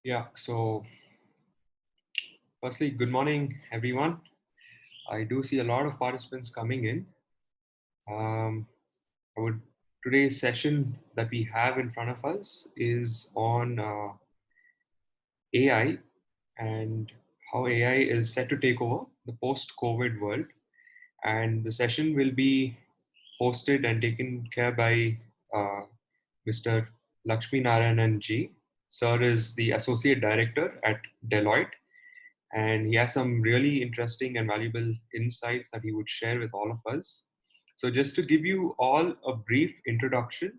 Yeah, so firstly, good morning, everyone. I do see a lot of participants coming in. Um, I would, today's session that we have in front of us is on AI and how AI is set to take over the post-COVID world. And the session will be hosted and taken care by uh, Mr. Lakshmi Narayanan Ji. Sir is the Associate Director at Deloitte, and he has some really interesting and valuable insights that he would share with all of us. So, just to give you all a brief introduction,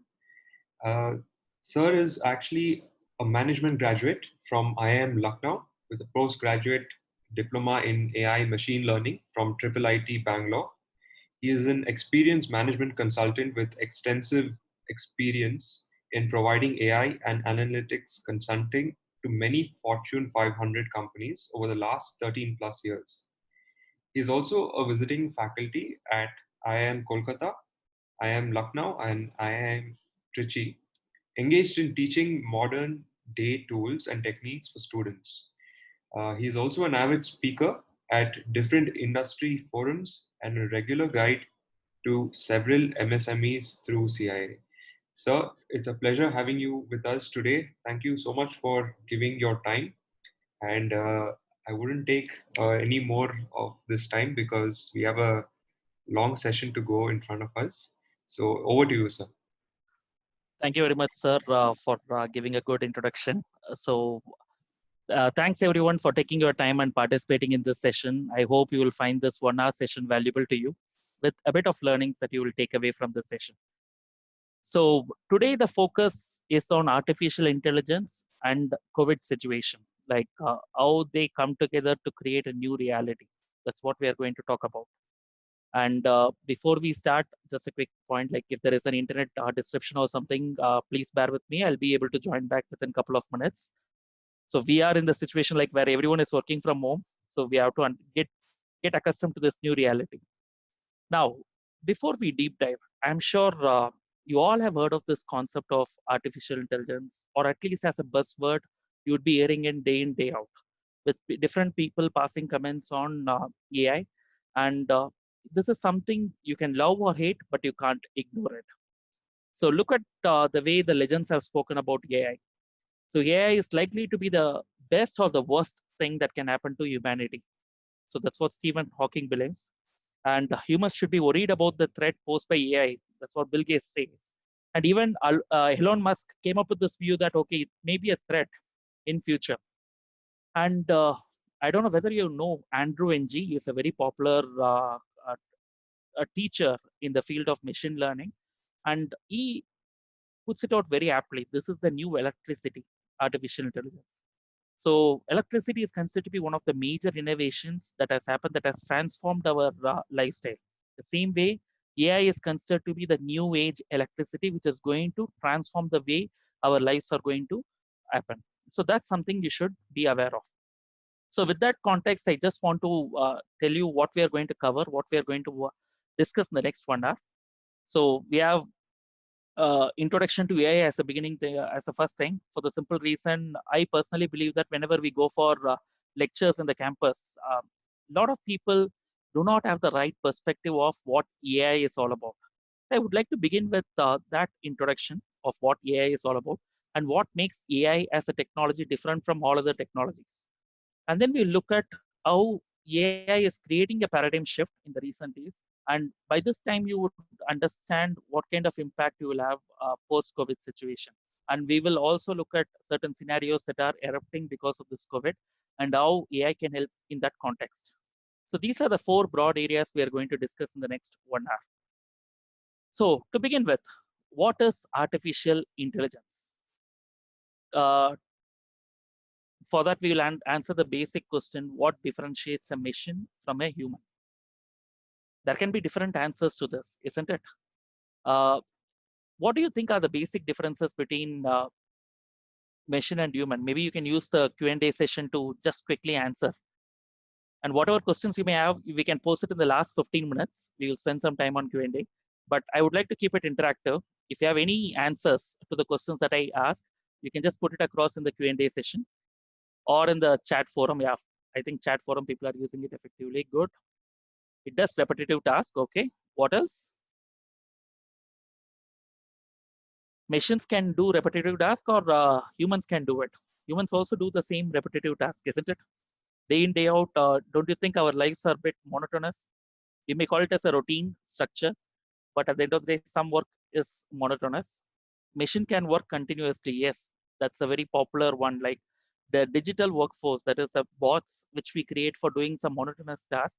uh, Sir is actually a management graduate from IIM Lucknow with a postgraduate diploma in AI machine learning from Triple IT Bangalore. He is an experienced management consultant with extensive experience in providing AI and analytics consulting to many Fortune 500 companies over the last 13 plus years. He is also a visiting faculty at IIM Kolkata, IIM Lucknow, and IIM Trichy, engaged in teaching modern day tools and techniques for students. He is also an avid speaker at different industry forums and a regular guide to several MSMEs through CIA. Sir, it's a pleasure having you with us today. Thank you so much for giving your time. And I wouldn't take any more of this time because we have a long session to go in front of us. So over to you, sir. Thank you very much, sir, for giving a good introduction. Thanks everyone for taking your time and participating in this session. I hope you will find this 1 hour session valuable to you with a bit of learnings that you will take away from this session. So today the focus is on artificial intelligence and COVID situation, like how they come together to create a new reality. That's what we are going to talk about. And before we start, just a quick point, like if there is an internet disruption or something, please bear with me. I'll be able to join back within a couple of minutes. So we are in the situation like where everyone is working from home. So we have to get accustomed to this new reality. Now, before we deep dive, I'm sure you all have heard of this concept of artificial intelligence, or at least as a buzzword, you would be hearing it day in, day out, with different people passing comments on AI. And this is something you can love or hate, but you can't ignore it. So look at the way the legends have spoken about AI. So AI is likely to be the best or the worst thing that can happen to humanity. So that's what Stephen Hawking believes. And humans should be worried about the threat posed by AI. That's what Bill Gates says. And even Elon Musk came up with this view that, okay, it may be a threat in future. And I don't know whether you know Andrew Ng is a very popular uh, a teacher in the field of machine learning. And he puts it out very aptly. This is the new electricity, artificial intelligence. So electricity is considered to be one of the major innovations that has happened that has transformed our lifestyle. The same way, AI is considered to be the new age electricity, which is going to transform the way our lives are going to happen. So that's something you should be aware of. So with that context, I just want to tell you what we are going to cover, what we are going to discuss in the next 1 hour. So we have introduction to AI as a beginning, as a first thing, for the simple reason I personally believe that whenever we go for lectures in the campus, a lot of people do not have the right perspective of what AI is all about. I would like to begin with that introduction of what AI is all about and what makes AI as a technology different from all other technologies. And then we look at how AI is creating a paradigm shift in the recent years. And by this time, you would understand what kind of impact you will have post-COVID situation. And we will also look at certain scenarios that are erupting because of this COVID and how AI can help in that context. So these are the four broad areas we are going to discuss in the next 1 hour. So to begin with, what is artificial intelligence? Uh, for that, we will answer the basic question, what differentiates a machine from a human? There can be different answers to this, isn't it? Uh, what do you think are the basic differences between machine and human? Maybe you can use the Q&A session to just quickly answer. And whatever questions you may have, we can post it in the last 15 minutes. We will spend some time on Q&A. But I would like to keep it interactive. If you have any answers to the questions that I asked, you can just put it across in the Q&A session. or in the chat forum. Yeah, I think chat forum people are using it effectively. Good. It does repetitive task. Okay. What else? Machines can do repetitive task, or humans can do it. Humans also do the same repetitive task, isn't it? Day in, day out. Don't you think our lives are a bit monotonous? You may call it as a routine structure, but at the end of the day, some work is monotonous. Machine can work continuously. Yes, that's a very popular one. Like the digital workforce, that is the bots which we create for doing some monotonous task,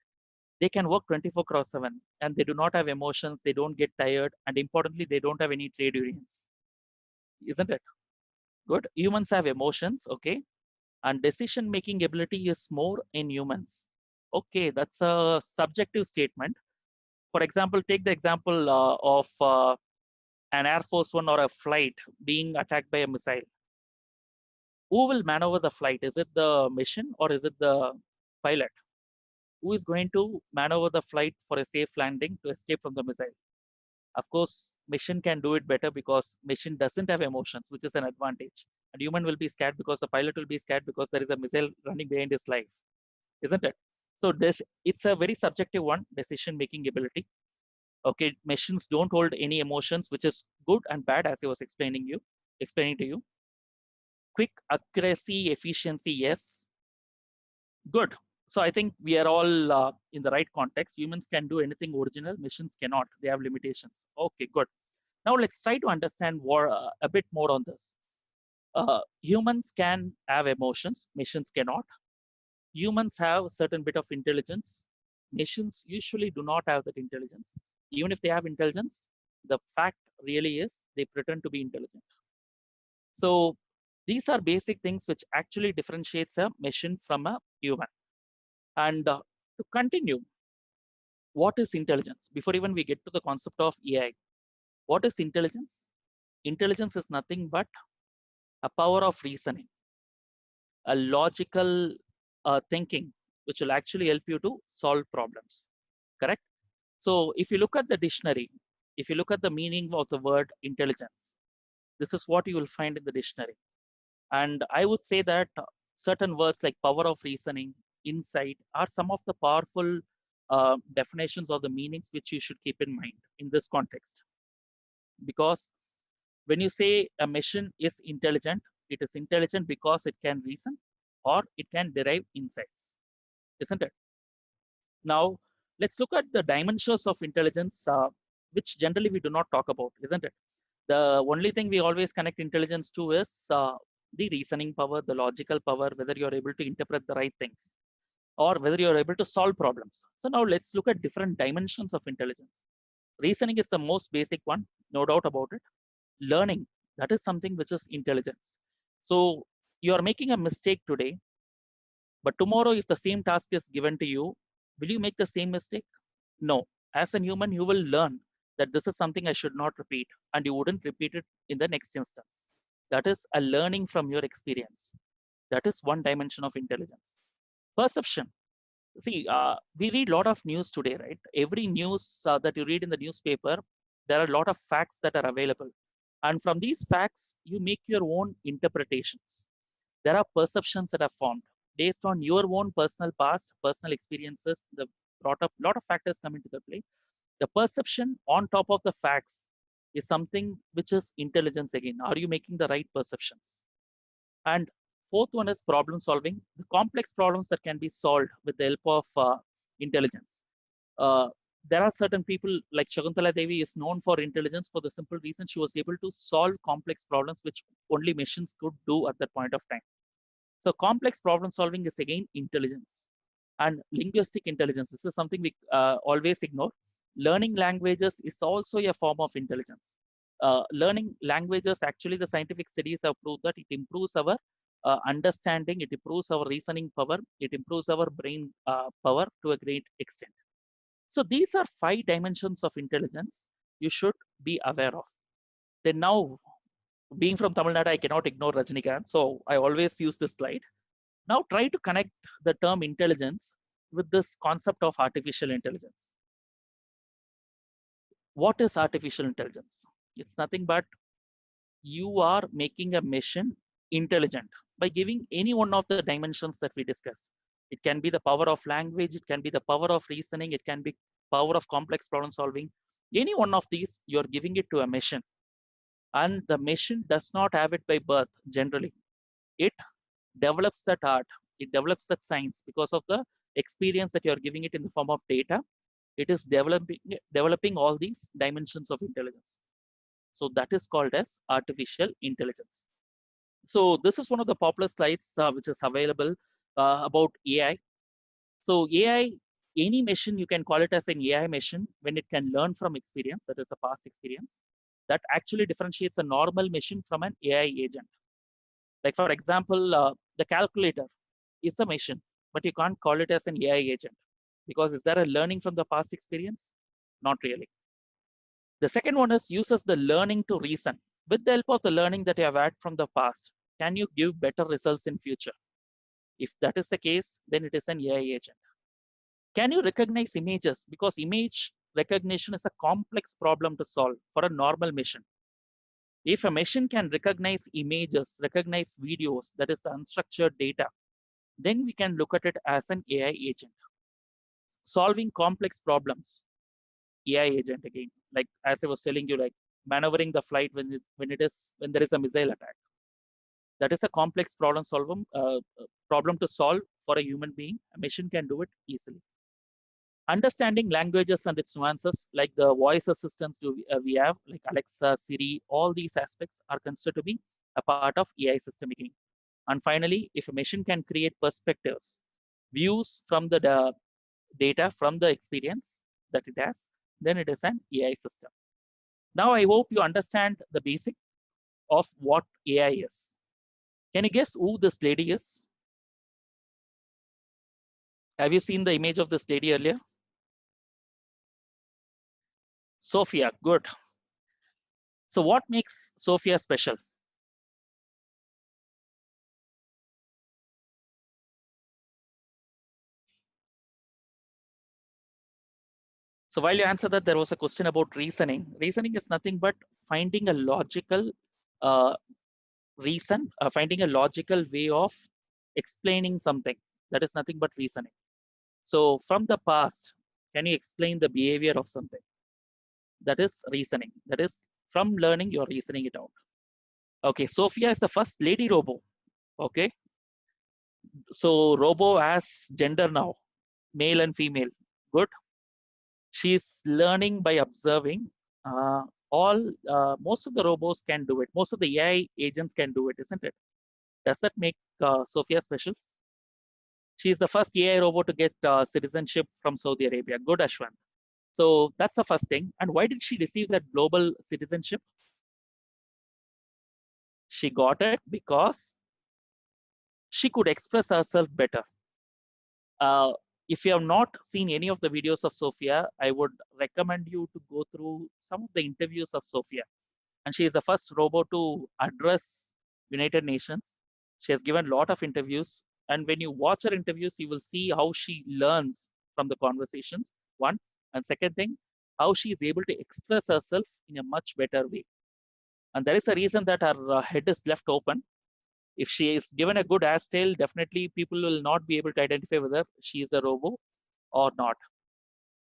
they can work 24 cross 7 and they do not have emotions, they don't get tired, and importantly, they don't have any trade unions, isn't it? Good. Humans have emotions, okay, and decision making ability is more in humans. Okay, that's a subjective statement. For example, take the example of an Air Force One or a flight being attacked by a missile. Who will maneuver the flight? Is it the mission or is it the pilot? Who is going to maneuver the flight for a safe landing to escape from the missile? Of course, mission can do it better because mission doesn't have emotions, which is an advantage. And human will be scared because the pilot will be scared because there is a missile running behind his life, isn't it? So this it's a very subjective one, decision making ability. Okay, machines don't hold any emotions, which is good and bad, as I was explaining to you. Quick accuracy, efficiency, yes, good. So I think we are all in the right context. Humans can do anything original, machines cannot. They have limitations. Okay, good. Now let's try to understand a bit more on this. Humans can have emotions, machines cannot. Humans have a certain bit of intelligence. Machines usually do not have that intelligence. Even if they have intelligence, the fact really is they pretend to be intelligent. So these are basic things which actually differentiates a machine from a human. And to continue, what is intelligence? Before even we get to the concept of AI, what is intelligence? Intelligence is nothing but a power of reasoning, a logical thinking, which will actually help you to solve problems. Correct? So if you look at the dictionary, if you look at the meaning of the word intelligence, this is what you will find in the dictionary. And I would say that certain words like power of reasoning, insight are some of the powerful definitions or the meanings which you should keep in mind in this context. Because when you say a machine is intelligent, it is intelligent because it can reason or it can derive insights, isn't it? Now, let's look at the dimensions of intelligence, which generally we do not talk about, isn't it? The only thing we always connect intelligence to is the reasoning power, the logical power, whether you're able to interpret the right things or whether you're able to solve problems. So now let's look at different dimensions of intelligence. Reasoning is the most basic one, no doubt about it. Learning, that is something which is intelligence. So you are making a mistake today, but tomorrow if the same task is given to you, will you make the same mistake? No. As a human, you will learn that this is something I should not repeat, and you wouldn't repeat it in the next instance. That is a learning from your experience. That is one dimension of intelligence. Perception. See, we read a lot of news today, right? Every news that you read in the newspaper, there are a lot of facts that are available. And from these facts, you make your own interpretations. There are perceptions that are formed based on your own personal past, personal experiences. The brought up lot of factors come into the play. The perception on top of the facts is something which is intelligence again. Are you making the right perceptions? And fourth one is problem solving, the complex problems that can be solved with the help of intelligence. Uh, there are certain people like Shakuntala Devi is known for intelligence for the simple reason she was able to solve complex problems which only machines could do at that point of time. So complex problem solving is again intelligence. And linguistic intelligence, this is something we always ignore. Learning languages is also a form of intelligence. Learning languages, actually the scientific studies have proved that it improves our understanding, it improves our reasoning power, it improves our brain power to a great extent. So these are 5 dimensions of intelligence you should be aware of. Then now, being from Tamil Nadu, I cannot ignore Rajnikant, so I always use this slide. Now try to connect the term intelligence with this concept of artificial intelligence. What is artificial intelligence? It's nothing but you are making a machine intelligent by giving any one of the dimensions that we discussed. It can be the power of language, it can be the power of reasoning, it can be power of complex problem solving. Any one of these, you're giving it to a machine. And the machine does not have it by birth, generally. It develops that art, it develops that science because of the experience that you're giving it in the form of data. It is developing all these dimensions of intelligence. So that is called as artificial intelligence. So this is one of the popular slides which is available about AI. So AI, any machine, you can call it as an AI machine when it can learn from experience, that is a past experience. That actually differentiates a normal machine from an AI agent. Like for example, the calculator is a machine, but you can't call it as an AI agent because is there a learning from the past experience? Not really. The second one is uses the learning to reason. With the help of the learning that you have had from the past, can you give better results in future? If that is the case, then it is an AI agent. Can you recognize images? Because image recognition is a complex problem to solve for a normal machine. If a machine can recognize images, recognize videos, that is the unstructured data, then we can look at it as an AI agent. Solving complex problems, AI agent again. Like as I was telling you, like maneuvering the flight when there is a missile attack. That is a complex problem to solve for a human being. A machine can do it easily. Understanding languages and its nuances, like the voice assistants we have, like Alexa, Siri, all these aspects are considered to be a part of AI system making. And finally, if a machine can create perspectives, views from the data, from the experience that it has, then it is an AI system. Now, I hope you understand the basic of what AI is. Can you guess who this lady is? Have you seen the image of this lady earlier? Sophia, good. So what makes Sophia special? So while you answer that, there was a question about reasoning. Reasoning is nothing but finding a logical uh, finding a logical way of explaining something. That is nothing but reasoning. So from the past, can you explain the behavior of something? That is reasoning. That is from learning, you're reasoning it out. Okay, Sophia is the first lady robo. Okay, so robo has gender now, male and female. Good. She's learning by observing. Most of the robots can do it. Most of the AI agents can do it, isn't it? Does that make Sophia special? She's the first AI robot to get citizenship from Saudi Arabia. Good, Ashwant. So that's the first thing. And why did she receive that global citizenship? She got it because she could express herself better. Uh, if you have not seen any of the videos of Sophia, I would recommend you to go through some of the interviews of Sophia. And she is the first robot to address United Nations. She has given a lot of interviews. And when you watch her interviews, you will see how she learns from the conversations, one. And second thing, how she is able to express herself in a much better way. And there is a reason that her head is left open. If she is given a good hairstyle, definitely people will not be able to identify whether she is a robot or not.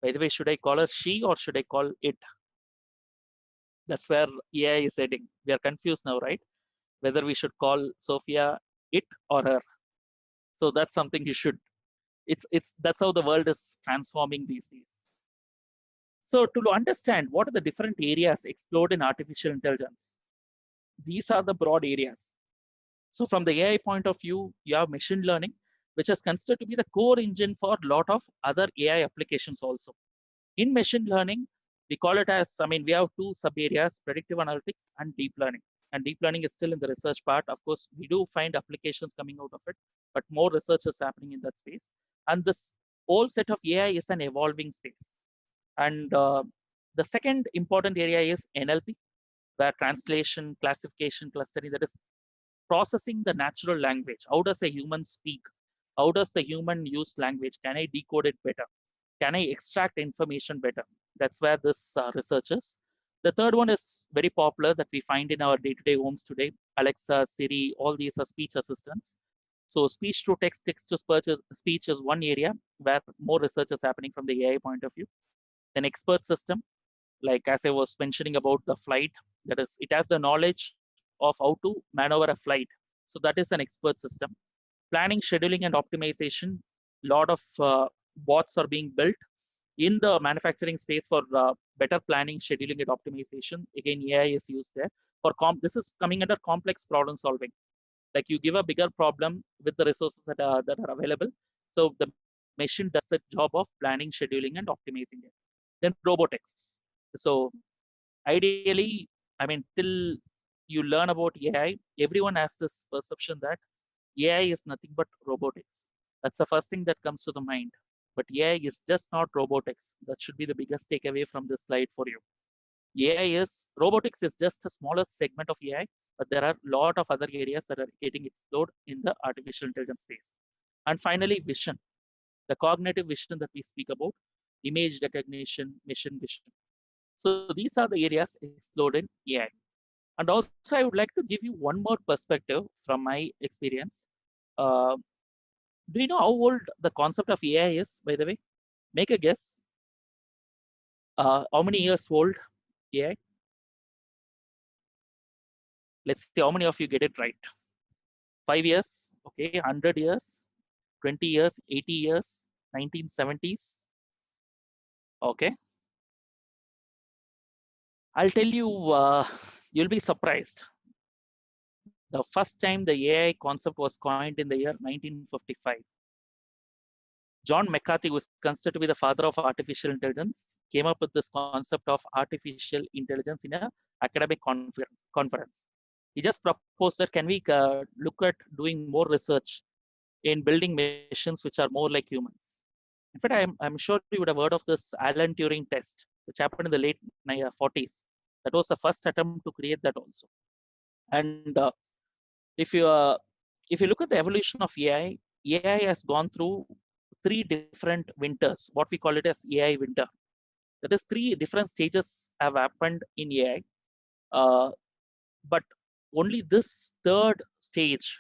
By the way, should I call her she or should I call it? That's where AI is heading. We are confused now, right? Whether we should call Sophia it or her. So that's something you should. That's how the world is transforming these days. So to understand what are the different areas explored in artificial intelligence, these are the broad areas. So from the AI point of view, you have machine learning, which is considered to be the core engine for a lot of other AI applications also. In machine learning, we call it as, we have two sub areas, predictive analytics and deep learning. And deep learning is still in the research part. Of course, we do find applications coming out of it, but more research is happening in that space. And this whole set of AI is an evolving space. And the second important area is NLP, where translation, classification, clustering, that is processing the natural language. How does a human speak? How does the human use language? Can I decode it better? Can I extract information better? That's where this research is. The third one is very popular that we find in our day-to-day homes today. Alexa, Siri, all these are speech assistants. So speech to text, text to speech is one area where more research is happening from the AI point of view. Then expert system, like as I was mentioning about the flight, that is, it has the knowledge of how to maneuver a flight. So that is an expert system. Planning, scheduling, and optimization. Lot of bots are being built in the manufacturing space for better planning, scheduling, and optimization. Again, AI is used there for this is coming under complex problem solving. Like you give a bigger problem with the resources that are available. So the machine does the job of planning, scheduling, and optimizing it. Then robotics. So ideally, I mean, till you learn about AI, everyone has this perception that AI is nothing but robotics. That's the first thing that comes to the mind. But AI is just not robotics. That should be the biggest takeaway from this slide for you. Robotics is just a smaller segment of AI, but there are a lot of other areas that are getting explored in the artificial intelligence space. And finally, vision, the cognitive vision that we speak about, image recognition, machine vision. So these are the areas explored in AI. And also, I would like to give you one more perspective from my experience. Uh, do you know how old the concept of AI is, by the way? Make a guess. How many years old AI? Let's see how many of you get it right. 5 years, okay, 100 years, 20 years, 80 years, 1970s. Okay. I'll tell you, you'll be surprised. The first time the AI concept was coined in the year 1955. John McCarthy, who is considered to be the father of artificial intelligence, came up with this concept of artificial intelligence in a academic conference. He just proposed that can we look at doing more research in building machines which are more like humans. In fact, I'm sure you would have heard of this Alan Turing test, which happened in the late 40s. That was the first attempt to create that also. And if you if you look at the evolution of AI, AI has gone through 3 different winters, what we call it as AI winter. That is 3 different stages have happened in AI. But only this third stage,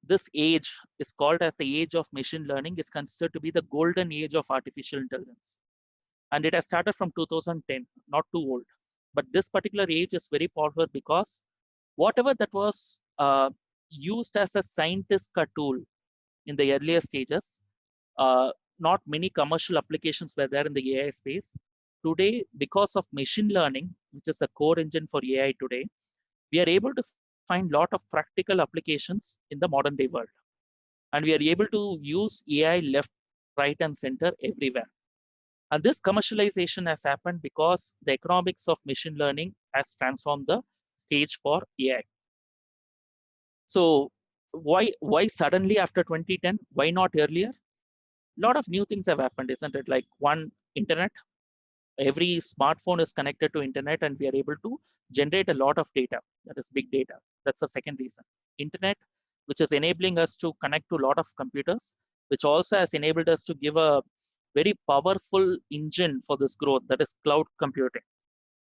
this age is called as the age of machine learning, is considered to be the golden age of artificial intelligence. And it has started from 2010, not too old. But this particular age is very powerful because whatever that was used as a scientist tool in the earlier stages, not many commercial applications were there in the AI space. Today, because of machine learning, which is the core engine for AI today, we are able to find a lot of practical applications in the modern day world. And we are able to use AI left, right, and center everywhere. And this commercialization has happened because the economics of machine learning has transformed the stage for AI. So why suddenly after 2010? Why not earlier? A lot of new things have happened, isn't it? Like one, internet. Every smartphone is connected to internet, and we are able to generate a lot of data. That is big data. That's the second reason. Internet, which is enabling us to connect to a lot of computers, which also has enabled us to give a very powerful engine for this growth. That is cloud computing.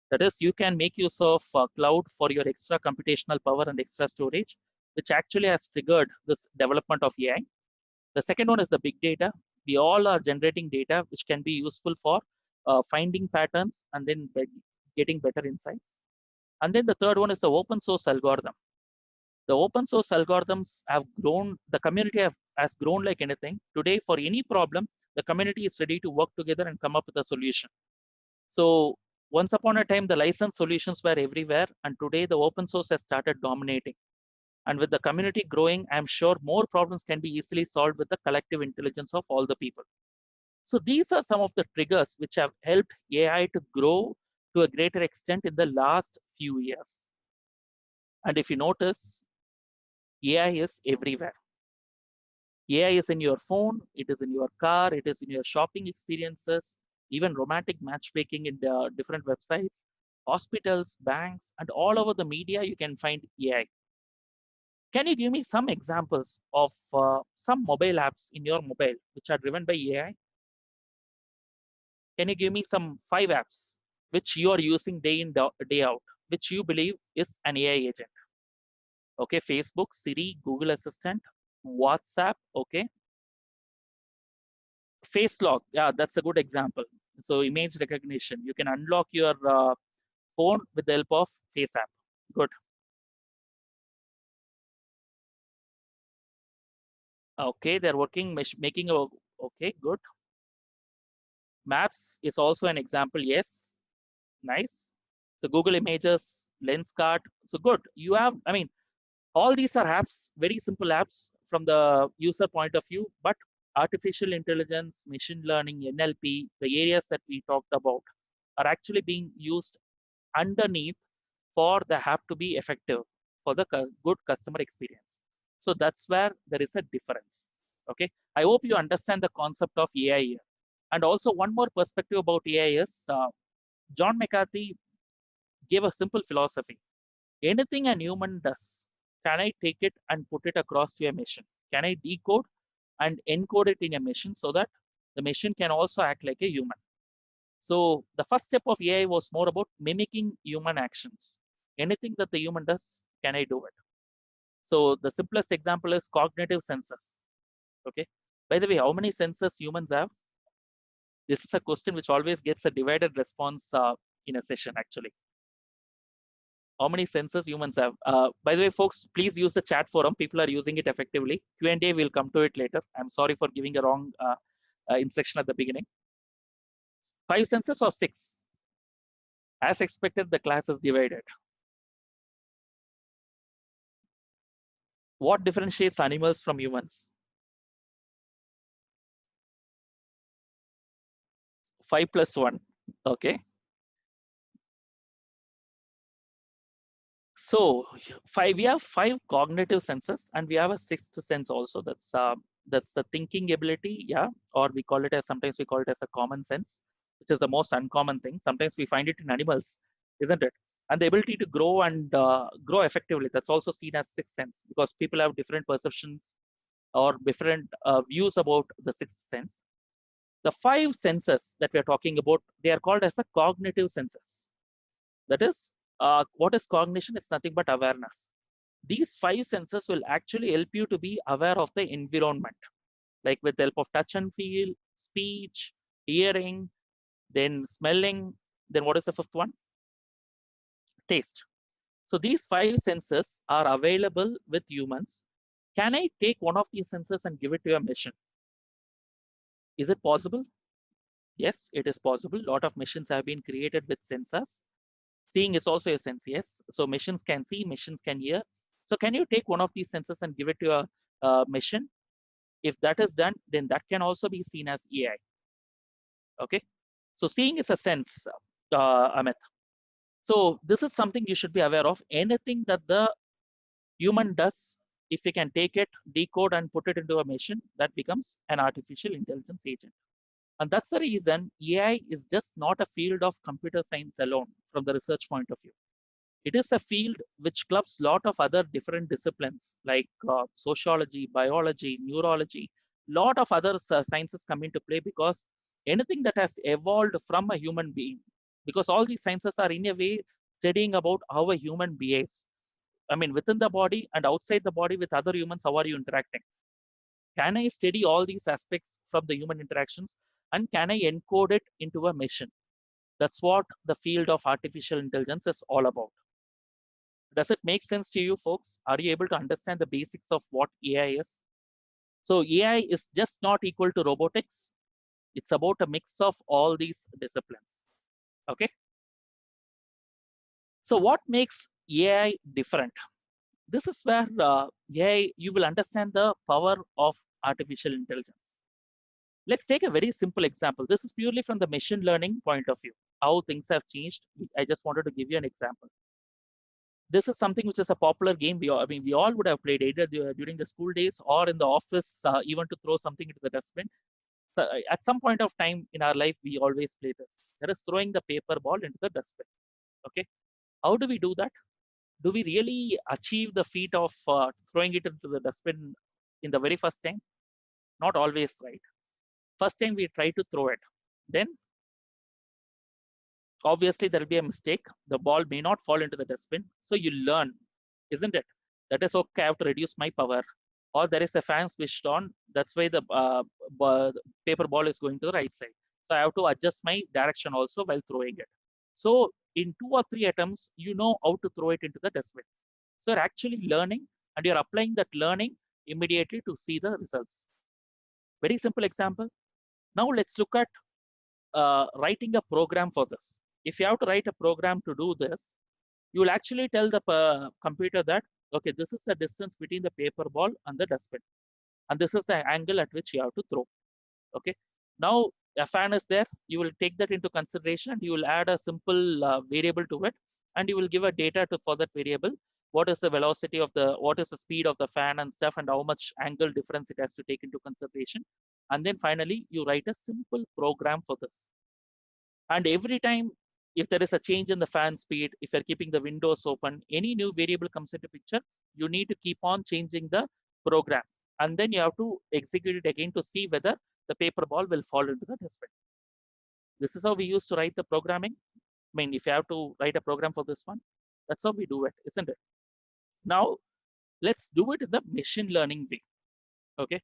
That is, you can make use of cloud for your extra computational power and extra storage, which actually has triggered this development of AI. The second one is the big data. We all are generating data which can be useful for finding patterns and then getting better insights. And then the third one is the open source algorithm. The open source algorithms have grown, the community has grown like anything. Today, for any problem, the community is ready to work together and come up with a solution. So once upon a time, the licensed solutions were everywhere, and today the open source has started dominating. And with the community growing, I'm sure more problems can be easily solved with the collective intelligence of all the people. So these are some of the triggers which have helped AI to grow to a greater extent in the last few years. And if you notice, AI is everywhere. AI is in your phone, it is in your car, it is in your shopping experiences, even romantic matchmaking in the different websites, hospitals, banks, and all over the media, you can find AI. Can you give me some examples of some mobile apps in your mobile which are driven by AI? Can you give me some 5 apps? which you are using day in, day out, which you believe is an AI agent. Okay, Facebook, Siri, Google Assistant, WhatsApp, okay. Face lock, yeah, that's a good example. So image recognition, you can unlock your phone with the help of Face app. Good. Okay, they're working, making a, okay, good. Maps is also an example, yes, nice. So Google Images, Lenscart, so good. You have, I mean, all these are apps, very simple apps from the user point of view, but artificial intelligence, machine learning, NLP, the areas that we talked about are actually being used underneath for the app to be effective for the good customer experience. So that's where there is a difference. Okay, I hope you understand the concept of AI here. And also one more perspective about AI is John McCarthy gave a simple philosophy. Anything a human does, can I take it and put it across to a machine? Can I decode and encode it in a machine so that the machine can also act like a human? So the first step of AI was more about mimicking human actions. Anything that the human does, can I do it? So the simplest example is cognitive senses. Okay. By the way, how many senses humans have? This is a question which always gets a divided response in a session actually. How many senses humans have? By the way, folks, please use the chat forum. People are using it effectively. Q&A, we'll come to it later. I'm sorry for giving a wrong instruction at the beginning. 5 senses or 6? As expected, the class is divided. What differentiates animals from humans? 5 plus 1. Okay. So we have 5 cognitive senses, and we have a 6th sense also. That's the thinking ability, yeah, or we call it as, sometimes we call it as a common sense, which is the most uncommon thing. Sometimes we find it in animals, isn't it? And the ability to grow and grow effectively, that's also seen as 6th sense, because people have different perceptions or different views about the 6th sense. The 5 senses that we are talking about, they are called as the cognitive senses. That is, what is cognition? It's nothing but awareness. These 5 senses will actually help you to be aware of the environment, like with the help of touch and feel, speech, hearing, then smelling. Then what is the 5th one? Taste. So these 5 senses are available with humans. Can I take one of these senses and give it to a machine? Is it possible? Yes, it is possible. A lot of machines have been created with sensors. Seeing is also a sense, yes. So machines can see, machines can hear. So can you take one of these senses and give it to a machine? If that is done, then that can also be seen as AI. Okay. So seeing is a sense, Amit. So this is something you should be aware of. Anything that the human does, if we can take it, decode, and put it into a machine, that becomes an artificial intelligence agent. And that's the reason AI is just not a field of computer science alone from the research point of view. It is a field which clubs a lot of other different disciplines like sociology, biology, neurology, lot of other sciences come into play, because anything that has evolved from a human being, because all these sciences are in a way studying about how a human behaves. I mean, within the body and outside the body with other humans, how are you interacting? Can I study all these aspects from the human interactions, and can I encode it into a machine? That's what the field of artificial intelligence is all about. Does it make sense to you, folks? Are you able to understand the basics of what AI is? So AI is just not equal to robotics. It's about a mix of all these disciplines. Okay. So what makes AI different? This is where AI, you will understand the power of artificial intelligence. Let's take a very simple example. This is purely from the machine learning point of view, how things have changed. I just wanted to give you an example. This is something which is a popular game. I mean, we all would have played either during the school days or in the office, even to throw something into the dustbin. So at some point of time in our life, we always play this. That is throwing the paper ball into the dustbin. Okay. How do we do that? Do we really achieve the feat of throwing it into the dustbin in the very first time? Not always, right? First time we try to throw it. Then obviously there will be a mistake. The ball may not fall into the dustbin. So you learn, isn't it? That is okay, I have to reduce my power. Or there is a fan switched on. That's why the paper ball is going to the right side. So I have to adjust my direction also while throwing it. So in 2 or 3 attempts, you know how to throw it into the dustbin. So you're actually learning and you're applying that learning immediately to see the results. Very simple example. Now let's look at writing a program for this. If you have to write a program to do this, you will actually tell the computer that, okay, this is the distance between the paper ball and the dustbin. And this is the angle at which you have to throw. Okay. Now a fan is there. You will take that into consideration and you will add a simple variable to it. And you will give a data for that variable. What is the velocity of what is the speed of the fan and stuff, and how much angle difference it has to take into consideration. And then finally, you write a simple program for this. And every time, if there is a change in the fan speed, if you're keeping the windows open, any new variable comes into picture, you need to keep on changing the program. And then you have to execute it again to see whether the paper ball will fall into the dustbin. This is how we used to write the programming. I mean, if you have to write a program for this one, that's how we do it, isn't it? Now, let's do it in the machine learning way. Okay.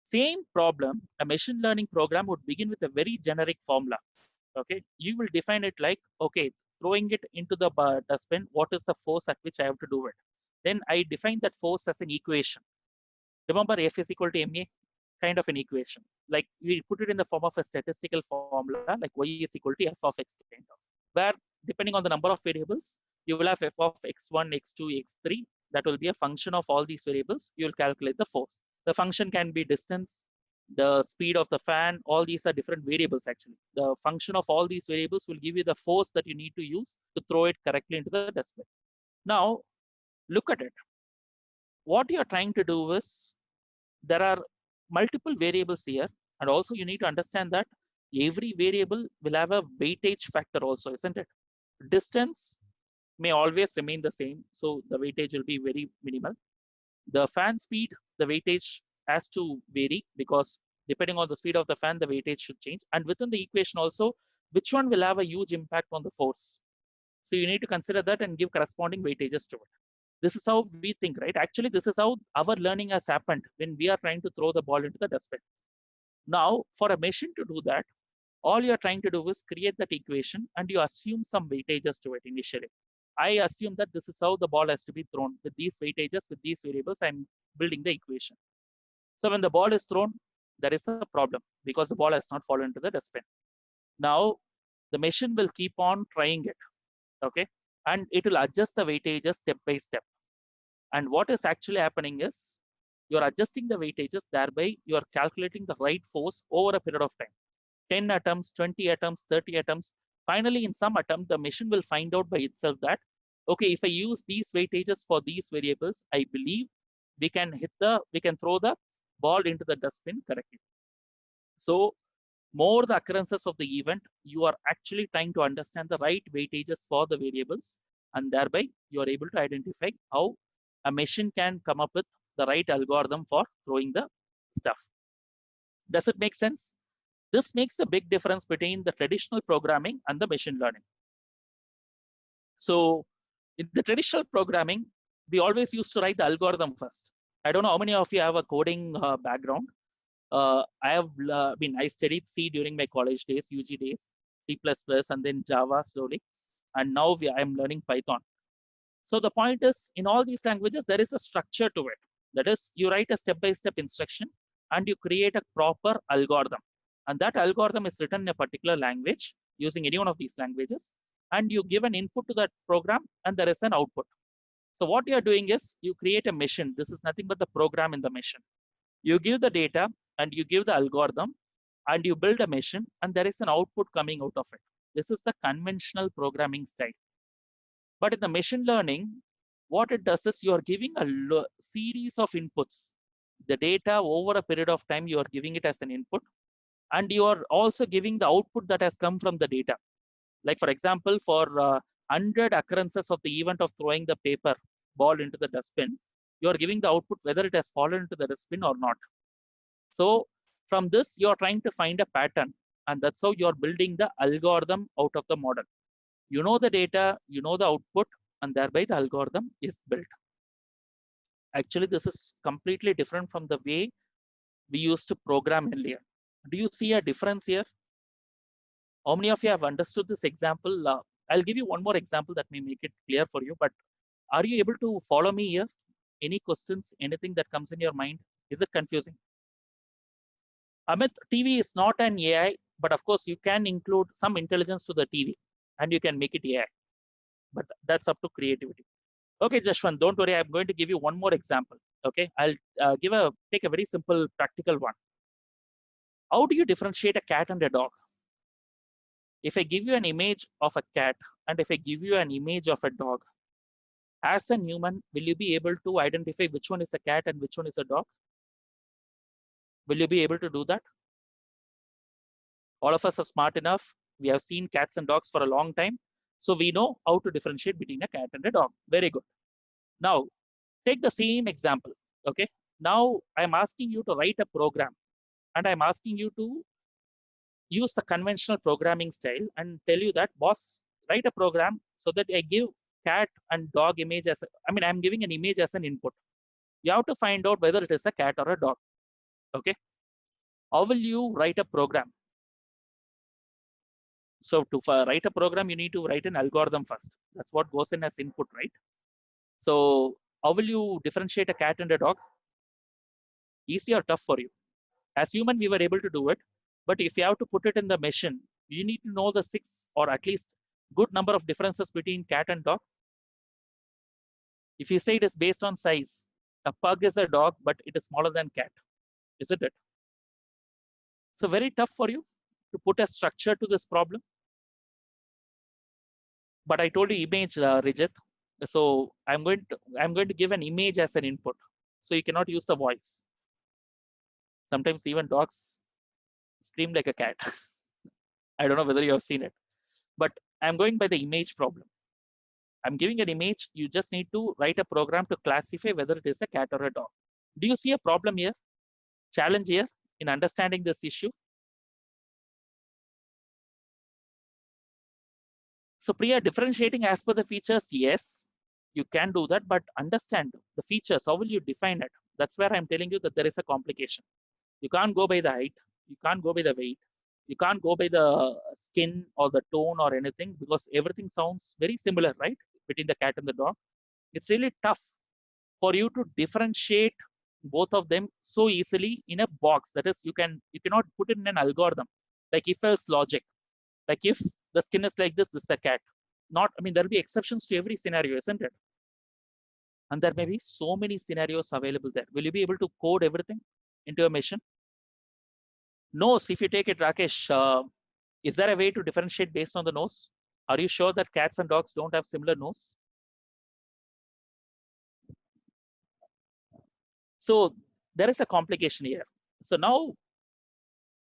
Same problem, a machine learning program would begin with a very generic formula. Okay, you will define it like, okay, throwing it into the dustbin, what is the force at which I have to do it? Then I define that force as an equation. Remember, F is equal to ma, kind of an equation. Like we put it in the form of a statistical formula, like y is equal to f of x, kind of, where depending on the number of variables, you will have f of x1, x2, x3. That will be a function of all these variables. You will calculate the force. The function can be distance, the speed of the fan, all these are different variables actually. The function of all these variables will give you the force that you need to use to throw it correctly into the dustbin. Now, look at it. What you're trying to do is, there are multiple variables here, and also you need to understand that every variable will have a weightage factor also, isn't it? Distance may always remain the same, so the weightage will be very minimal. The fan speed, the weightage has to vary because depending on the speed of the fan, the weightage should change. And within the equation also, which one will have a huge impact on the force? So you need to consider that and give corresponding weightages to it. This is how we think, right? Actually, this is how our learning has happened when we are trying to throw the ball into the dustbin. Now, for a machine to do that, all you're trying to do is create that equation and you assume some weightages to it initially. I assume that this is how the ball has to be thrown with these weightages, with these variables. I'm building the equation. So when the ball is thrown, there is a problem because the ball has not fallen into the dustbin. Now, the machine will keep on trying it, okay? And it will adjust the weightages step by step. And what is actually happening is, you're adjusting the weightages, thereby you're calculating the right force over a period of time. 10 attempts, 20 attempts, 30 attempts. Finally, in some attempt, the machine will find out by itself that, okay, if I use these weightages for these variables, I believe we can throw the ball into the dustbin correctly. So more the occurrences of the event, you are actually trying to understand the right weightages for the variables, and thereby you are able to identify how a machine can come up with the right algorithm for throwing the stuff. Does it make sense? This makes a big difference between the traditional programming and the machine learning. So in the traditional programming, we always used to write the algorithm first. I don't know how many of you have a coding background. I studied C during my college days, UG days, C++, and then Java slowly. And now I'm learning Python. So the point is, in all these languages, there is a structure to it. That is, you write a step-by-step instruction and you create a proper algorithm. And that algorithm is written in a particular language using any one of these languages. And you give an input to that program and there is an output. So what you're doing is, you create a machine. This is nothing but the program in the machine. You give the data and you give the algorithm and you build a machine and there is an output coming out of it. This is the conventional programming style. But in the machine learning, what it does is, you are giving a series of inputs. The data over a period of time, you are giving it as an input. And you are also giving the output that has come from the data. Like for example, for 100 occurrences of the event of throwing the paper ball into the dustbin, you are giving the output whether it has fallen into the dustbin or not. So from this, you are trying to find a pattern. And that's how you are building the algorithm out of the model. You know the data, you know the output, and thereby the algorithm is built. Actually, this is completely different from the way we used to program earlier. Do you see a difference here? How many of you have understood this example? I'll give you one more example that may make it clear for you, but are you able to follow me here? Any questions, anything that comes in your mind? Is it confusing? Amit, TV is not an AI, but of course you can include some intelligence to the TV and you can make it AI, but that's up to creativity. Okay, Jashwant, don't worry. I'm going to give you one more example. Okay, I'll take a very simple practical one. How do you differentiate a cat and a dog? If I give you an image of a cat and if I give you an image of a dog, as a human, will you be able to identify which one is a cat and which one is a dog? Will you be able to do that? All of us are smart enough. We have seen cats and dogs for a long time. So we know how to differentiate between a cat and a dog. Very good. Now, take the same example. Okay. Now, I'm asking you to write a program and I'm asking you to use the conventional programming style and tell you that, boss, write a program so that I give cat and dog image as, I'm giving an image as an input. You have to find out whether it is a cat or a dog. Okay. How will you write a program? So to write a program, you need to write an algorithm first. That's what goes in as input, right? So how will you differentiate a cat and a dog? Easy or tough for you? As human, we were able to do it. But if you have to put it in the machine, you need to know the 6 or at least good number of differences between cat and dog. If you say it is based on size, a pug is a dog, but it is smaller than cat, isn't it? So very tough for you to put a structure to this problem. But I told you image, Rijit. So I'm going to give an image as an input. So you cannot use the voice. Sometimes even dogs scream like a cat. I don't know whether you have seen it, but I'm going by the image problem. I'm giving an image. You just need to write a program to classify whether it is a cat or a dog. Do you see a problem here? Challenge here in understanding this issue? So Priya, differentiating as per the features, yes, you can do that, but understand the features. How will you define it? That's where I'm telling you that there is a complication. You can't go by the height. You can't go by the weight. You can't go by the skin or the tone or anything because everything sounds very similar, right? Between the cat and the dog. It's really tough for you to differentiate both of them so easily in a box. That is, you cannot put it in an algorithm like if else logic. Like if the skin is like this is a cat. Not, there'll be exceptions to every scenario, isn't it? And there may be so many scenarios available there. Will you be able to code everything into a machine? Nose, if you take it, Rakesh, is there a way to differentiate based on the nose? Are you sure that cats and dogs don't have similar nose? So there is a complication here. So now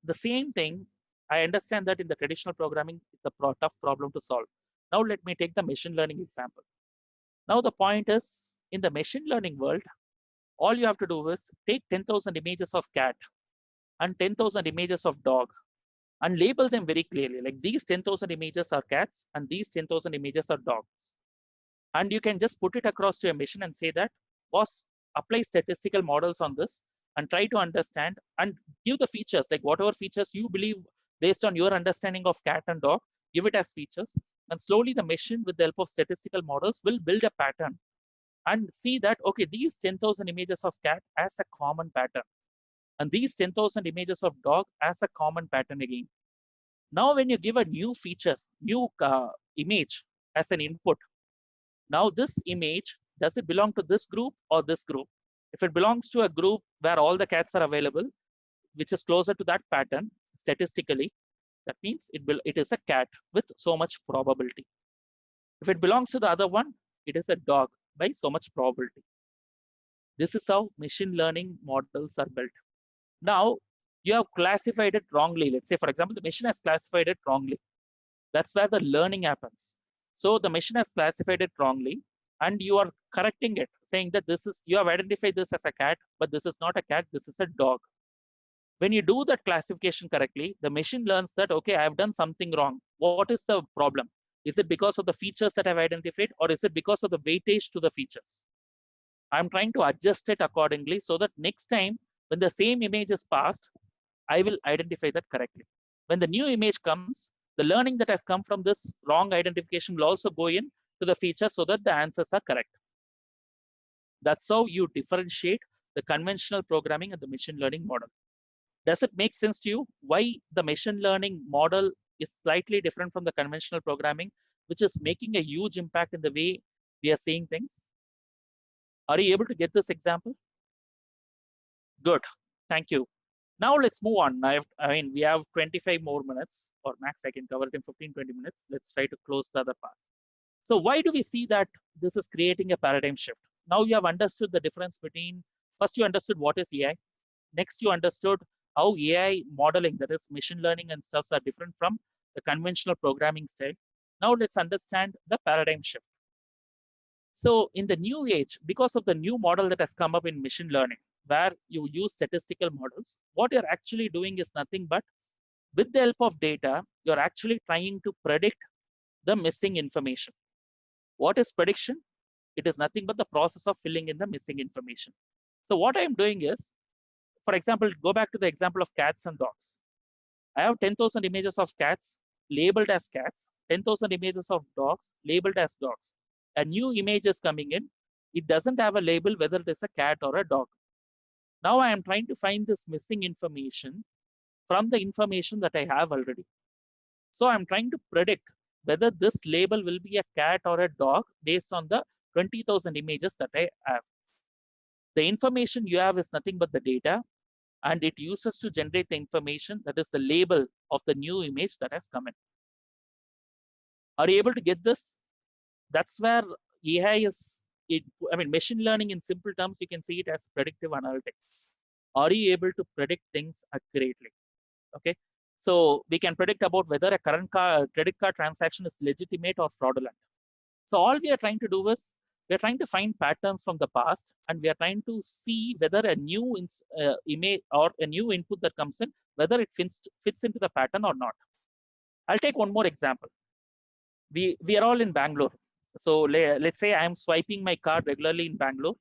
the same thing, I understand that in the traditional programming, it's a tough problem to solve. Now let me take the machine learning example. Now the point is, in the machine learning world, all you have to do is take 10,000 images of cat and 10,000 images of dog and label them very clearly. Like these 10,000 images are cats and these 10,000 images are dogs. And you can just put it across to a machine and say that, boss, apply statistical models on this and try to understand and give the features, like whatever features you believe based on your understanding of cat and dog, give it as features. And slowly the machine with the help of statistical models will build a pattern and see that, okay, these 10,000 images of cat as a common pattern and these 10,000 images of dog as a common pattern again. Now, when you give a new feature, new image as an input, now this image, does it belong to this group or this group? If it belongs to a group where all the cats are available, which is closer to that pattern statistically, that means it is a cat with so much probability. If it belongs to the other one, it is a dog by so much probability. This is how machine learning models are built. Now, you have classified it wrongly. Let's say, for example, the machine has classified it wrongly. That's where the learning happens. So the machine has classified it wrongly, and you are correcting it, saying that you have identified this as a cat, but this is not a cat, this is a dog. When you do that classification correctly, the machine learns that, okay, I have done something wrong. What is the problem? Is it because of the features that I've identified, or is it because of the weightage to the features? I'm trying to adjust it accordingly so that next time when the same image is passed, I will identify that correctly. When the new image comes, the learning that has come from this wrong identification will also go in to the feature so that the answers are correct. That's how you differentiate the conventional programming and the machine learning model. Does it make sense to you why the machine learning model is slightly different from the conventional programming, which is making a huge impact in the way we are seeing things? Are you able to get this example? Good. Thank you. Now let's move on. I mean, we have 25 more minutes, or max I can cover it in 15, 20 minutes. Let's try to close the other parts. So why do we see that this is creating a paradigm shift? Now you have understood the difference between, first you understood what is AI. Next, you understood how AI modeling, that is machine learning and stuffs, are different from the conventional programming style. Now let's understand the paradigm shift. So in the new age, because of the new model that has come up in machine learning, where you use statistical models, what you're actually doing is nothing but, with the help of data, you're actually trying to predict the missing information. What is prediction? It is nothing but the process of filling in the missing information. So what I'm doing is, for example, go back to the example of cats and dogs. I have 10,000 images of cats labeled as cats, 10,000 images of dogs labeled as dogs. A new image is coming in. It doesn't have a label whether it is a cat or a dog. Now I am trying to find this missing information from the information that I have already. So I'm trying to predict whether this label will be a cat or a dog based on the 20,000 images that I have. The information you have is nothing but the data, and it uses to generate the information that is the label of the new image that has come in. Are you able to get this? That's where AI is, I mean, machine learning in simple terms, you can see it as predictive analytics. Are you able to predict things accurately? Okay. So we can predict about whether a current credit card transaction is legitimate or fraudulent. So all we are trying to do is, we are trying to find patterns from the past, and we are trying to see whether a new image or a new input that comes in, whether it fits into the pattern or not. I'll take one more example. We are all in Bangalore. So let's say I am swiping my card regularly in Bangalore,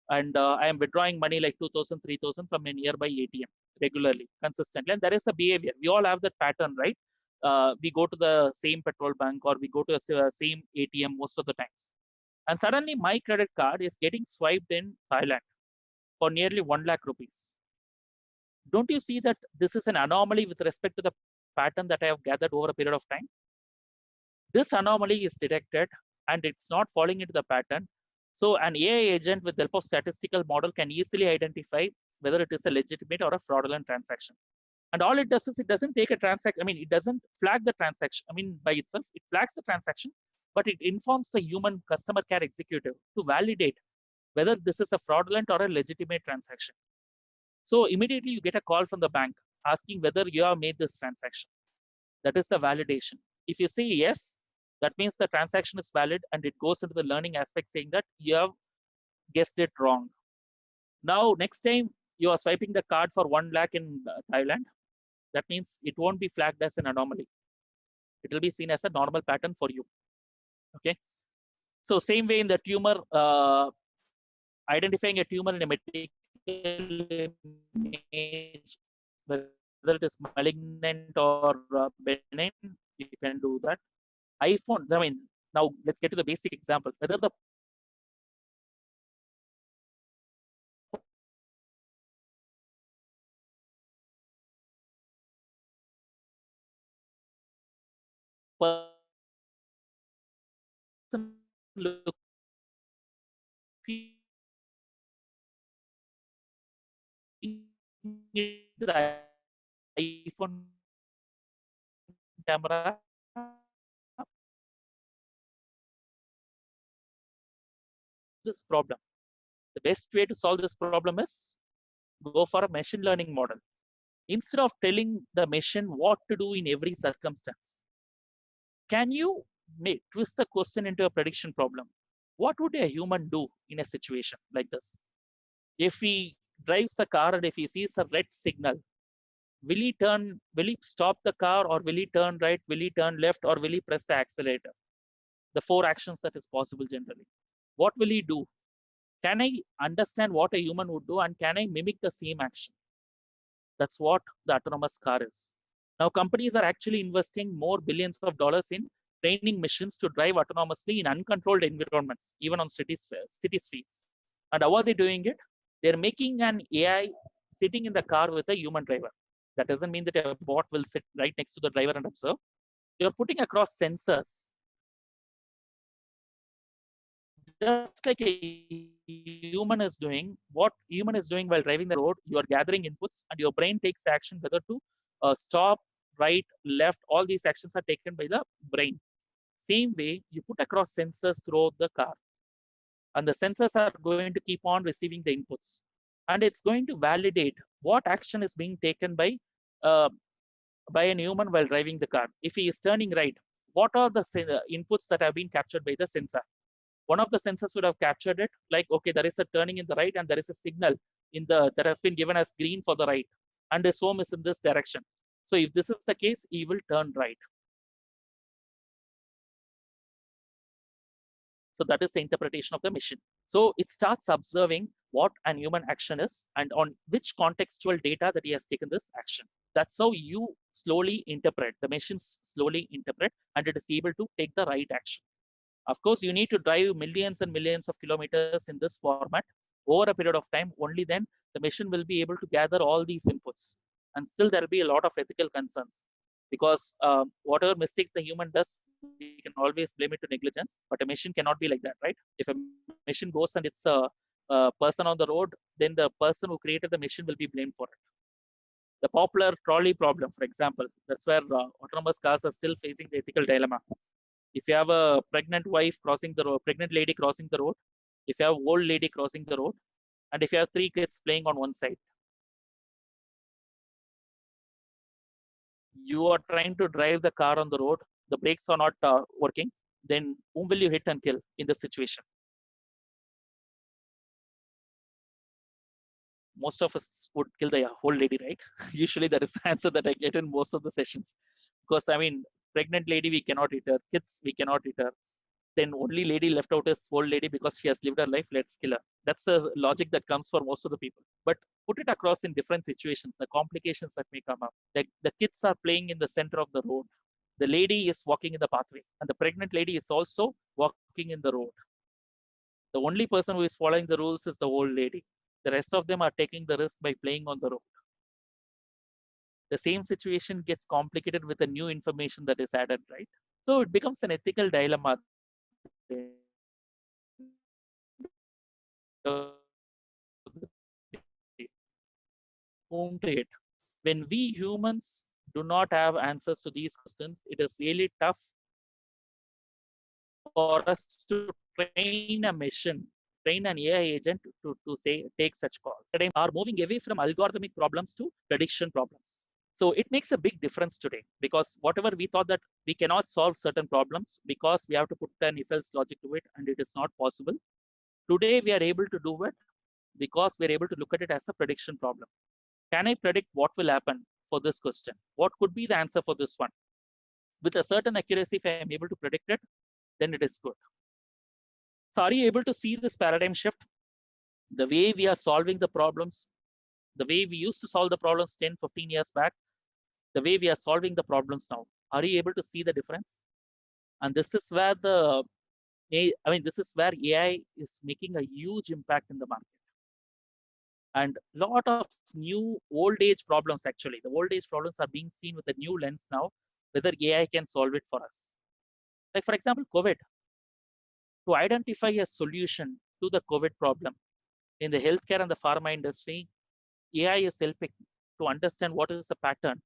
and I am withdrawing money like 2,000, 3,000 from a nearby ATM regularly, consistently. And there is a behavior. We all have that pattern, right? We go to the same petrol bank, or we go to the same ATM most of the times. And suddenly my credit card is getting swiped in Thailand for nearly 1 lakh rupees. Don't you see that this is an anomaly with respect to the pattern that I have gathered over a period of time? This anomaly is detected and it's not falling into the pattern. So an AI agent with the help of statistical model can easily identify whether it is a legitimate or a fraudulent transaction. And all it does is, it doesn't take a transaction. I mean, it doesn't flag the transaction. I mean, by itself, it flags the transaction, but it informs the human customer care executive to validate whether this is a fraudulent or a legitimate transaction. So immediately you get a call from the bank asking whether you have made this transaction. That is the validation. If you say yes, that means the transaction is valid, and it goes into the learning aspect saying that you have guessed it wrong. Now, next time you are swiping the card for 1 lakh in Thailand, that means it won't be flagged as an anomaly. It will be seen as a normal pattern for you. Okay. So same way in the tumor, identifying a tumor in a medical image, whether it is malignant or benign, you can do that. iPhone, I mean, now let's get to the basic example. Whether the person looking into the iPhone camera, this problem. The best way to solve this problem is go for a machine learning model. Instead of telling the machine what to do in every circumstance, can you twist the question into a prediction problem? What would a human do in a situation like this? If he drives the car and if he sees a red signal, will he stop the car, or will he turn right? Will he turn left, or will he press the accelerator? the 4 actions that is possible generally. What will he do? Can I understand what a human would do and can I mimic the same action? That's what the autonomous car is. Now, companies are actually investing more billions of dollars in training machines to drive autonomously in uncontrolled environments, even on city streets. And how are they doing it? They're making an AI sitting in the car with a human driver. That doesn't mean that a bot will sit right next to the driver and observe. You're putting across sensors, just like a human is doing. What human is doing while driving the road, you are gathering inputs and your brain takes action whether to stop, right, left. All these actions are taken by the brain. Same way, you put across sensors throughout the car, and the sensors are going to keep on receiving the inputs, and it's going to validate what action is being taken uh, by an human while driving the car. If he is turning right, what are the inputs that have been captured by the sensor? One of the sensors would have captured it, like, okay, there is a turning in the right and there is a signal in the that has been given as green for the right, and his home is in this direction. So if this is the case, he will turn right. So that is the interpretation of the machine. So it starts observing what an human action is and on which contextual data that he has taken this action. That's how you slowly interpret, the machines slowly interpret, and it is able to take the right action. Of course, you need to drive millions and millions of kilometers in this format over a period of time. Only then the machine will be able to gather all these inputs. And still there will be a lot of ethical concerns, because whatever mistakes the human does, we can always blame it to negligence, but a machine cannot be like that, right? If a machine goes and it's a person on the road, then the person who created the machine will be blamed for it. The popular trolley problem, for example, that's where autonomous cars are still facing the ethical dilemma. If you have a pregnant wife crossing the road, pregnant lady crossing the road, if you have an old lady crossing the road, and if you have 3 kids playing on one side, you are trying to drive the car on the road, the brakes are not working, then whom will you hit and kill in this situation? Most of us would kill the whole lady, right? Usually that is the answer that I get in most of the sessions. Because I mean, pregnant lady, we cannot hit her, kids, we cannot hit her. Then only lady left out is old lady because she has lived her life, let's kill her. That's the logic that comes for most of the people. But put it across in different situations, the complications that may come up. Like the kids are playing in the center of the road. The lady is walking in the pathway, and the pregnant lady is also walking in the road. The only person who is following the rules is the old lady. The rest of them are taking the risk by playing on the road. The same situation gets complicated with the new information that is added, right? So it becomes an ethical dilemma. Whom to hit? When we humans do not have answers to these questions, it is really tough for us to train a machine, train an AI agent to say take such calls. Today are moving away from algorithmic problems to prediction problems. So it makes a big difference today, because whatever we thought that we cannot solve certain problems because we have to put an if-else logic to it and it is not possible. Today we are able to do it because we're able to look at it as a prediction problem. Can I predict what will happen for this question? What could be the answer for this one? With a certain accuracy, if I am able to predict it, then it is good. So are you able to see this paradigm shift? The way we are solving the problems, the way we used to solve the problems 10, 15 years back, the way we are solving the problems now. Are you able to see the difference? And this is where this is where AI is making a huge impact in the market. And lot of new old age problems, actually, the old age problems are being seen with a new lens now, whether AI can solve it for us. Like for example, COVID. To identify a solution to the COVID problem in the healthcare and the pharma industry, AI is helping to understand what is the pattern.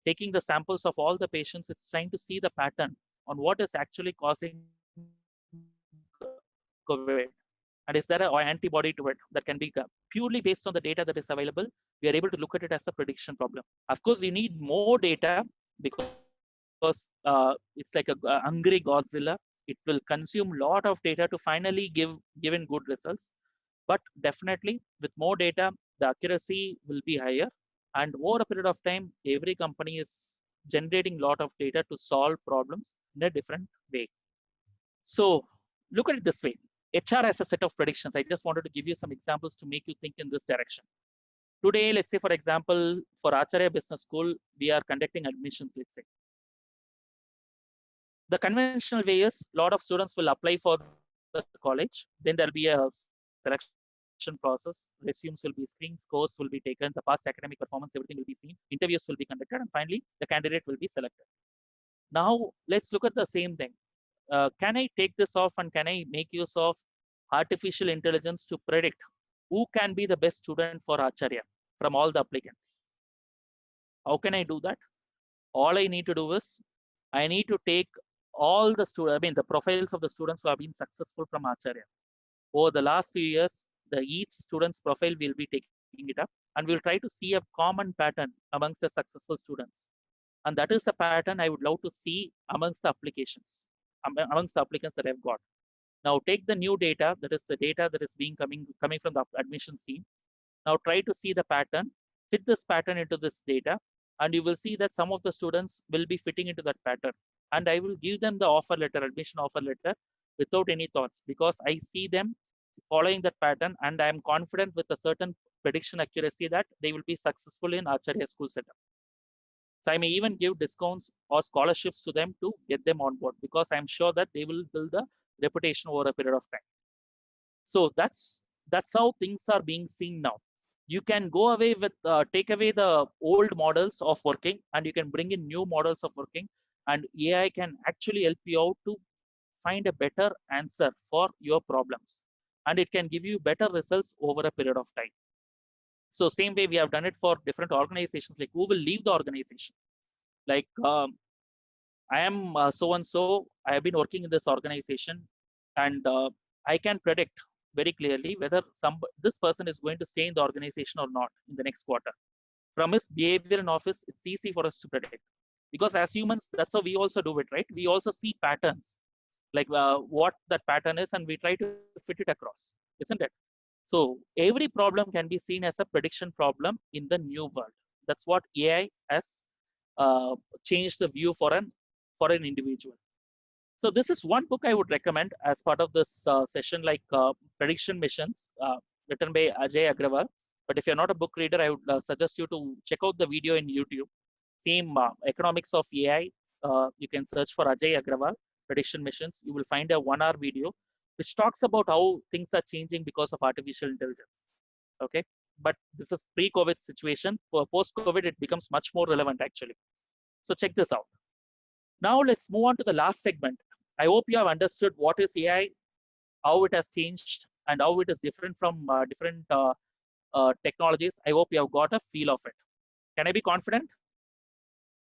Taking the samples of all the patients, it's trying to see the pattern on what is actually causing COVID. And is there an antibody to it that can be purely based on the data that is available? We are able to look at it as a prediction problem. Of course, you need more data because it's like a hungry Godzilla. It will consume a lot of data to finally give in good results. But definitely, with more data, the accuracy will be higher. And over a period of time, every company is generating a lot of data to solve problems in a different way. So look at it this way. HR has a set of predictions. I just wanted to give you some examples to make you think in this direction. Today, let's say, for example, for Acharya Business School, we are conducting admissions, let's say. The conventional way is a lot of students will apply for the college. Then there'll be a selection process. Resumes will be screened, scores will be taken, the past academic performance, everything will be seen. Interviews will be conducted, and finally, the candidate will be selected. Now, let's look at the same thing. Can I take this off and can I make use of artificial intelligence to predict who can be the best student for Acharya from all the applicants? How can I do that? All I need to do is I need to take all the the profiles of the students who have been successful from Acharya. Over the last few years, each student's profile will be taking it up, and we'll try to see a common pattern amongst the successful students. And that is a pattern I would love to see amongst the applications, amongst the applicants that I've got. Now take the new data, that is the data that is coming from the admissions team. Now try to see the pattern, fit this pattern into this data, and you will see that some of the students will be fitting into that pattern. And I will give them the offer letter, admission offer letter, without any thoughts, because I see them following that pattern, and I am confident with a certain prediction accuracy that they will be successful in Acharya school setup. So I may even give discounts or scholarships to them to get them on board, because I'm sure that they will build a reputation over a period of time. So that's how things are being seen now. You can go away with take away the old models of working, and you can bring in new models of working, and AI can actually help you out to find a better answer for your problems, and it can give you better results over a period of time. So same way we have done it for different organizations, like who will leave the organization. Like I am so and so, I have been working in this organization, and I can predict very clearly whether this person is going to stay in the organization or not in the next quarter. From his behavior in office, it's easy for us to predict, because as humans, that's how we also do it, right? We also see patterns, like what that pattern is, and we try to fit it across, isn't it? So every problem can be seen as a prediction problem in the new world. That's what AI has changed the view for an individual. So this is one book I would recommend as part of this session, like Prediction Missions, written by Ajay Agrawal. But if you're not a book reader, I would suggest you to check out the video in YouTube. Same Economics of AI. You can search for Ajay Agrawal, Prediction Missions. You will find a 1-hour video which talks about how things are changing because of artificial intelligence. Okay, but this is pre-COVID situation. For post-COVID, it becomes much more relevant actually. So check this out. Now let's move on to the last segment. I hope you have understood what is AI, how it has changed, and how it is different from different technologies. I hope you have got a feel of it. Can I be confident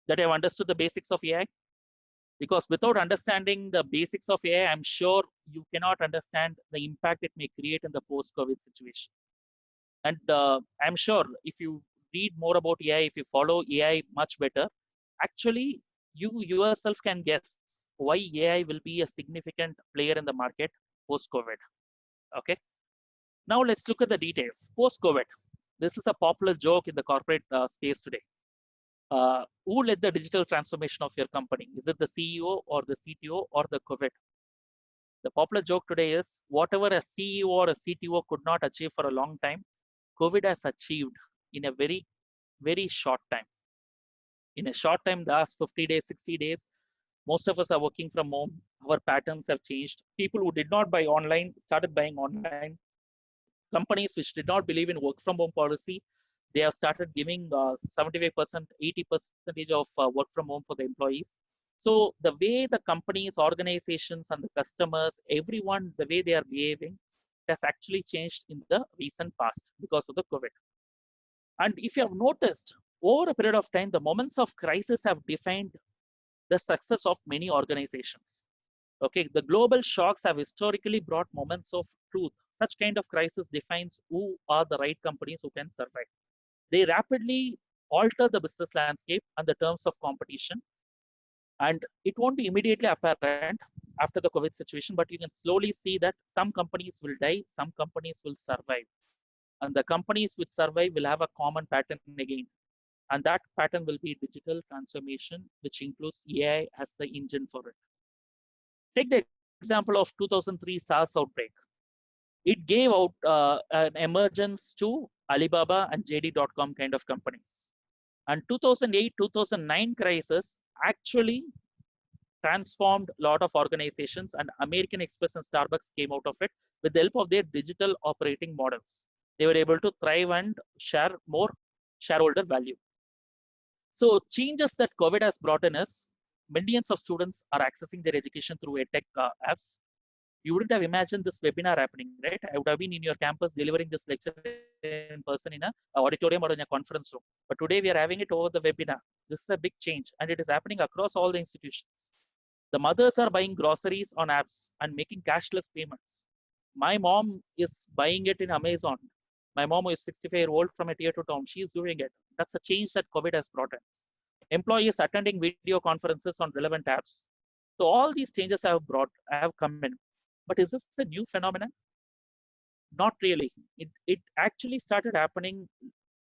that you have understood the basics of AI? Because without understanding the basics of AI, I'm sure you cannot understand the impact it may create in the post-COVID situation. And I'm sure if you read more about AI, if you follow AI much better, actually you yourself can guess why AI will be a significant player in the market post-COVID. Okay. Now let's look at the details. Post-COVID, this is a popular joke in the corporate space today. Who led the digital transformation of your company? Is it the CEO or the CTO or the COVID? The popular joke today is whatever a CEO or a CTO could not achieve for a long time, COVID has achieved in a very, very short time. In a short time, the last 50 days, 60 days, most of us are working from home. Our patterns have changed. People who did not buy online started buying online. Companies which did not believe in work from home policy, they have started giving 75%, 80% of work from home for the employees. So the way the companies, organizations, and the customers, everyone, the way they are behaving, has actually changed in the recent past because of the COVID. And if you have noticed, over a period of time, the moments of crisis have defined the success of many organizations. Okay, the global shocks have historically brought moments of truth. Such kind of crisis defines who are the right companies who can survive. They rapidly alter the business landscape and the terms of competition. And it won't be immediately apparent after the COVID situation, but you can slowly see that some companies will die, some companies will survive. And the companies which survive will have a common pattern again. And that pattern will be digital transformation, which includes AI as the engine for it. Take the example example of 2003 SARS outbreak. It gave out an emergence to Alibaba and JD.com kind of companies. And 2008-2009 crisis actually transformed a lot of organizations, and American Express and Starbucks came out of it with the help of their digital operating models. They were able to thrive and share more shareholder value. So changes that COVID has brought in is millions of students are accessing their education through edtech apps. You wouldn't have imagined this webinar happening, right? I would have been in your campus delivering this lecture in person in a auditorium or in a conference room. But today we are having it over the webinar. This is a big change, and it is happening across all the institutions. The mothers are buying groceries on apps and making cashless payments. My mom is buying it in Amazon. My mom is 65-year-old from a tier 2 town. She is doing it. That's a change that COVID has brought in. Employees attending video conferences on relevant apps. So all these changes have come in. But is this a new phenomenon? Not really. It actually started happening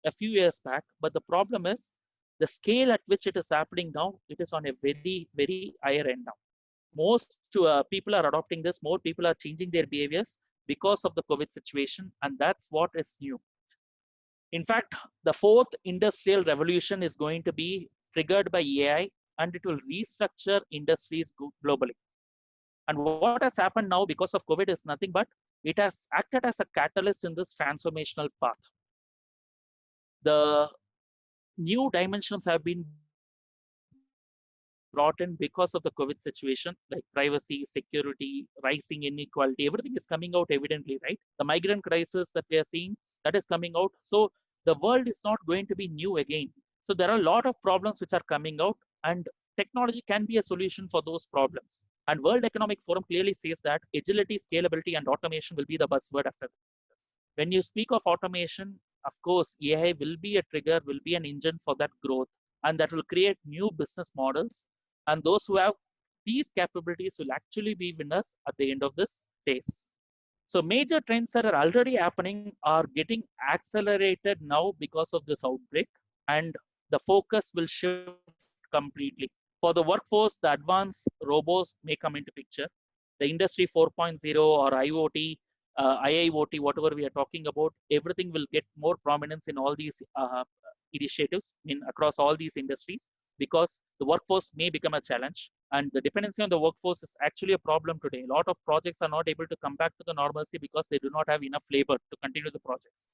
a few years back, but the problem is the scale at which it is happening now, it is on a very, very higher end now. Most people are adopting this, more people are changing their behaviors because of the COVID situation, and that's what is new. In fact, the fourth industrial revolution is going to be triggered by AI, and it will restructure industries globally. And what has happened now because of COVID is nothing but it has acted as a catalyst in this transformational path. The new dimensions have been brought in because of the COVID situation, like privacy, security, rising inequality, everything is coming out evidently, right? The migrant crisis that we are seeing, that is coming out. So the world is not going to be new again. So there are a lot of problems which are coming out, and technology can be a solution for those problems. And World Economic Forum clearly says that agility, scalability, and automation will be the buzzword after this. When you speak of automation, of course, AI will be a trigger, will be an engine for that growth, and that will create new business models. And those who have these capabilities will actually be winners at the end of this phase. So major trends that are already happening are getting accelerated now because of this outbreak, and the focus will shift completely. For the workforce, the advanced robots may come into picture. The industry 4.0 or IoT, IIoT, whatever we are talking about, everything will get more prominence in all these initiatives across all these industries, because the workforce may become a challenge, and the dependency on the workforce is actually a problem today. A lot of projects are not able to come back to the normalcy because they do not have enough labor to continue the projects.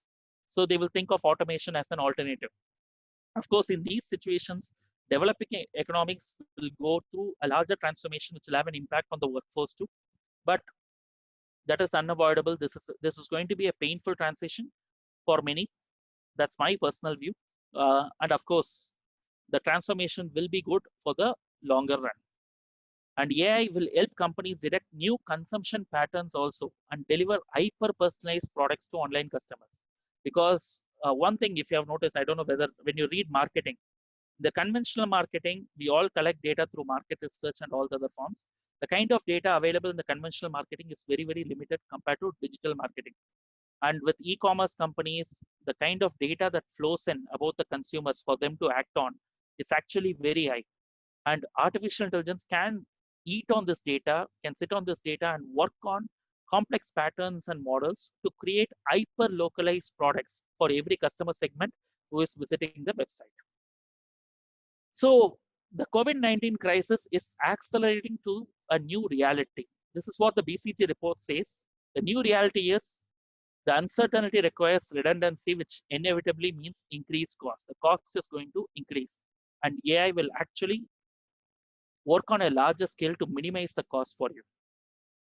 So they will think of automation as an alternative. Of course, in these situations, developing economics will go through a larger transformation, which will have an impact on the workforce too. But that is unavoidable. This is going to be a painful transition for many. That's my personal view. And of course, the transformation will be good for the longer run. And AI will help companies direct new consumption patterns also and deliver hyper-personalized products to online customers. Because one thing, if you have noticed, I don't know whether when you read marketing, the conventional marketing, we all collect data through market research and all the other forms. The kind of data available in the conventional marketing is very, very limited compared to digital marketing. And with e-commerce companies, the kind of data that flows in about the consumers for them to act on, it's actually very high. And artificial intelligence can eat on this data, can sit on this data and work on complex patterns and models to create hyper-localized products for every customer segment who is visiting the website. So the COVID-19 crisis is accelerating to a new reality. This is what the BCG report says. The new reality is the uncertainty requires redundancy, which inevitably means increased cost. The cost is going to increase, and AI will actually work on a larger scale to minimize the cost for you.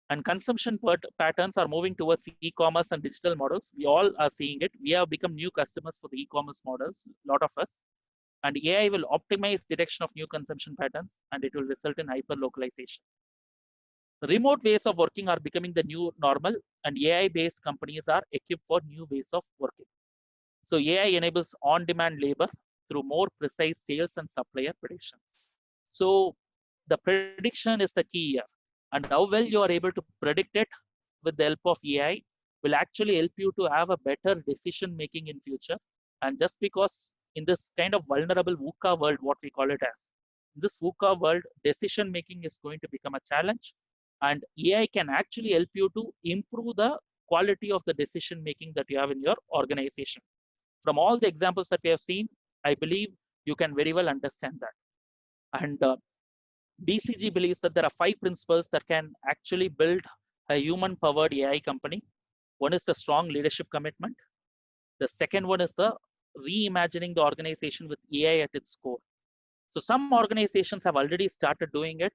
And consumption patterns are moving towards e-commerce and digital models. We all are seeing it. We have become new customers for the e-commerce models, a lot of us. And AI will optimize detection of new consumption patterns, and it will result in hyper-localization. Remote ways of working are becoming the new normal, and AI-based companies are equipped for new ways of working. So AI enables on-demand labor through more precise sales and supplier predictions. So the prediction is the key here, and how well you are able to predict it with the help of AI will actually help you to have a better decision making in future. And just because in this kind of vulnerable VUCA world, what we call it as, in this VUCA world, decision making is going to become a challenge, And AI can actually help you to improve the quality of the decision making that you have in your organization. From all the examples that we have seen, I believe you can very well understand that. And BCG believes that there are 5 principles that can actually build a human powered AI company. One is the strong leadership commitment. The second one is the reimagining the organization with AI at its core. So some organizations have already started doing it.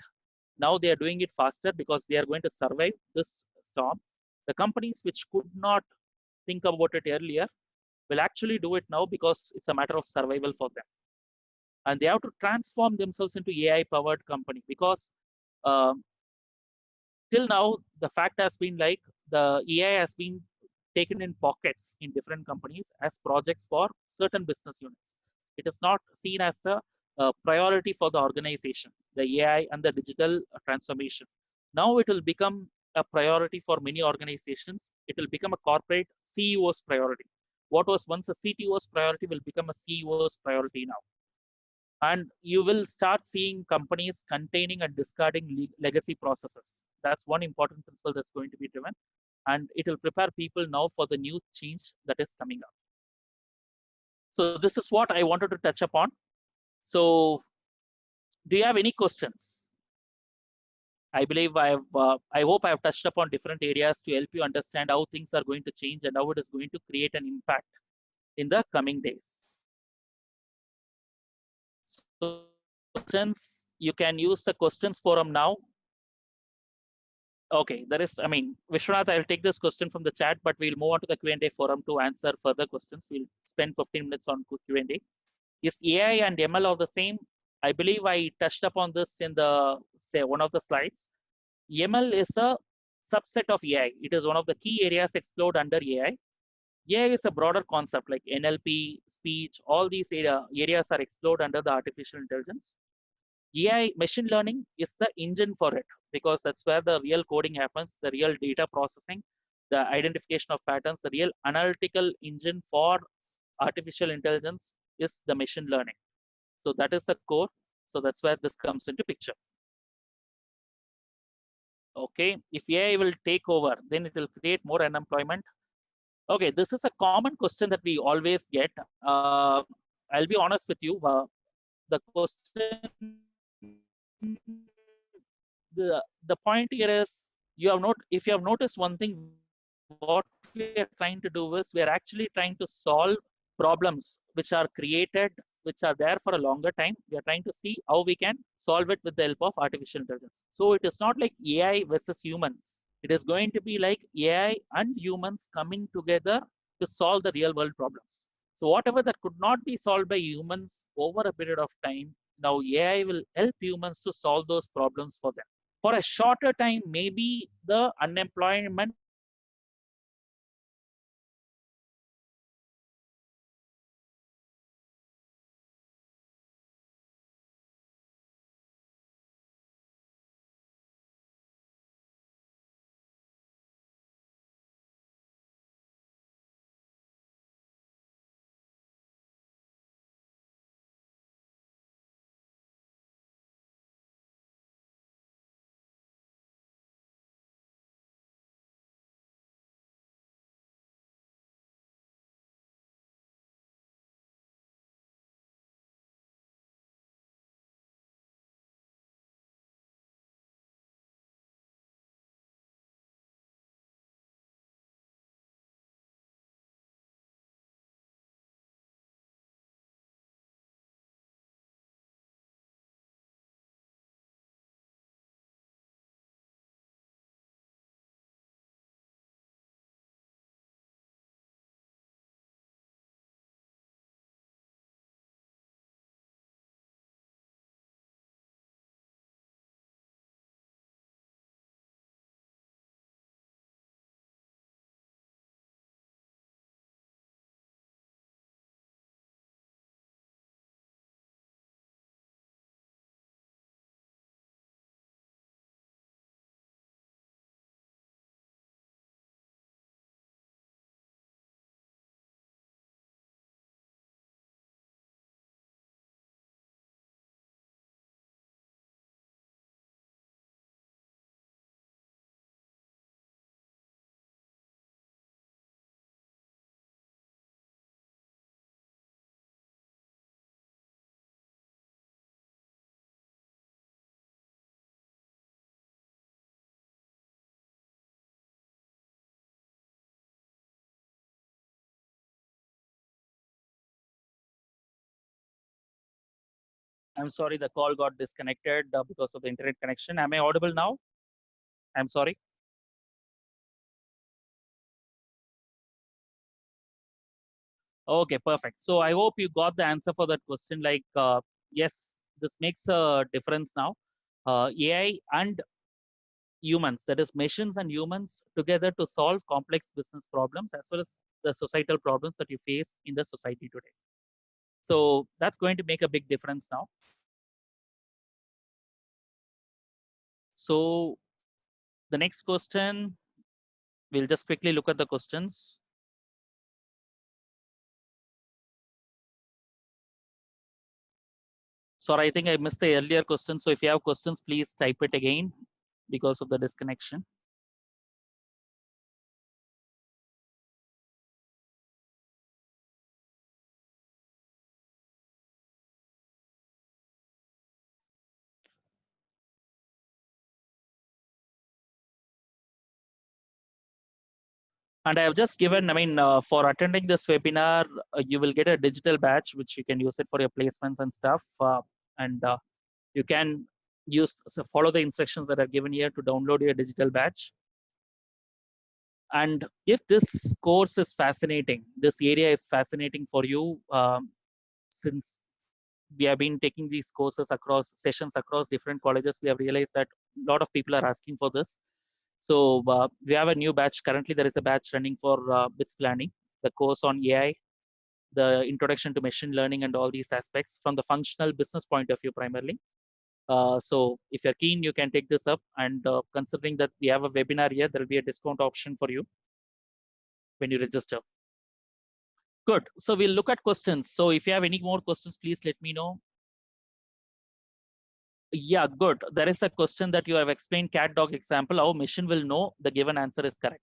Now they are doing it faster because they are going to survive this storm. The companies which could not think about it earlier will actually do it now because it's a matter of survival for them. And they have to transform themselves into AI powered company because um, till now the fact has been like the AI has been taken in pockets in different companies as projects for certain business units. It is not seen as the priority for the organization, the AI and the digital transformation. Now it will become a priority for many organizations. It will become a corporate CEO's priority. What was once a CTO's priority will become a CEO's priority now. And you will start seeing companies containing and discarding legacy processes. That's one important principle that's going to be driven, and it will prepare people now for the new change that is coming up. So this is what I wanted to touch upon. So do you have any questions? I believe I hope I have touched upon different areas to help you understand how things are going to change and how it is going to create an impact in the coming days. So since you can use the questions forum now. Okay, there is, I mean, Vishwanath, I'll take this question from the chat, but we'll move on to the Q&A forum to answer further questions. We'll spend 15 minutes on Q&A. Is AI and ML all the same? I believe I touched upon this in the, say, one of the slides. ML is a subset of AI. It is one of the key areas explored under AI. AI is a broader concept like NLP, speech, all these areas are explored under the artificial intelligence. AI machine learning is the engine for it because that's where the real coding happens, the real data processing, the identification of patterns, the real analytical engine for artificial intelligence is the machine learning. So that is the core. So that's where this comes into picture. Okay, if AI will take over, then it will create more unemployment. Okay, this is a common question that we always get. I'll be honest with you. The question, the point here is, you have not, if you have noticed one thing, what we are trying to do is we are actually trying to solve problems which are created, which are there for a longer time. We are trying to see how we can solve it with the help of artificial intelligence. So it is not like AI versus humans. It is going to be like AI and humans coming together to solve the real world problems. So whatever that could not be solved by humans over a period of time, now AI will help humans to solve those problems for them. For a shorter time, maybe the unemployment I'm sorry, the call got disconnected because of the internet connection. Am I audible now? I'm sorry. Okay, perfect. So I hope you got the answer for that question. Like, yes, this makes a difference now. AI and humans, that is machines and humans together to solve complex business problems as well as the societal problems that you face in the society today. So that's going to make a big difference now. So the next question, we'll just quickly look at the questions. Sorry, I think I missed the earlier question. So if you have questions, please type it again because of the disconnection. And I have just given, for attending this webinar, you will get a digital badge, which you can use it for your placements and stuff. And you can follow the instructions that are given here to download your digital badge. And if this course is fascinating, this area is fascinating for you, since we have been taking these courses across sessions across different colleges, we have realized that a lot of people are asking for this. So we have a new batch. Currently, there is a batch running for BITS planning, the course on AI, the introduction to machine learning and all these aspects from the functional business point of view primarily. So if you're keen, you can take this up. And considering that we have a webinar here, there will be a discount option for you when you register. Good. So we'll look at questions. So if you have any more questions, please let me know. Yeah, good. There is a question that you have explained cat dog example, how machine will know the given answer is correct.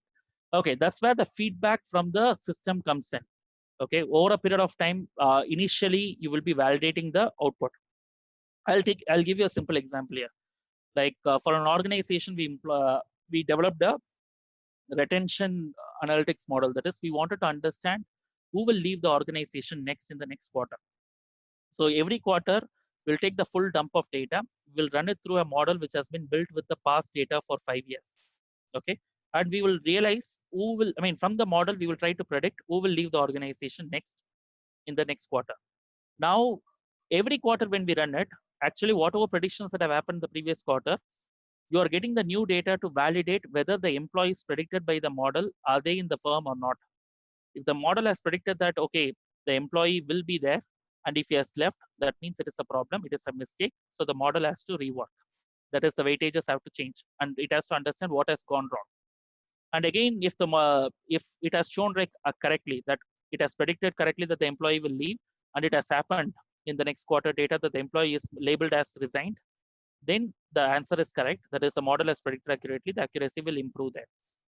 Okay, that's where the feedback from the system comes in. Okay, over a period of time, initially you will be validating the output. I'll give you a simple example here. Like for an organization, we developed a retention analytics model. That is, we wanted to understand who will leave the organization next in the next quarter. So every quarter, we'll take the full dump of data. We'll run it through a model which has been built with the past data for 5 years. Okay. And we will realize who will, from the model, we will try to predict who will leave the organization next in the next quarter. Now, every quarter when we run it, actually, whatever predictions that have happened the previous quarter, you are getting the new data to validate whether the employees predicted by the model, are they in the firm or not. If the model has predicted that, okay, the employee will be there, and if he has left, that means it is a problem, it is a mistake. So the model has to rework. That is, the weightages have to change, and it has to understand what has gone wrong. And again, if it has shown correctly that it has predicted correctly that the employee will leave, and it has happened in the next quarter data that the employee is labeled as resigned, then the answer is correct. That is, the model has predicted accurately, the accuracy will improve there.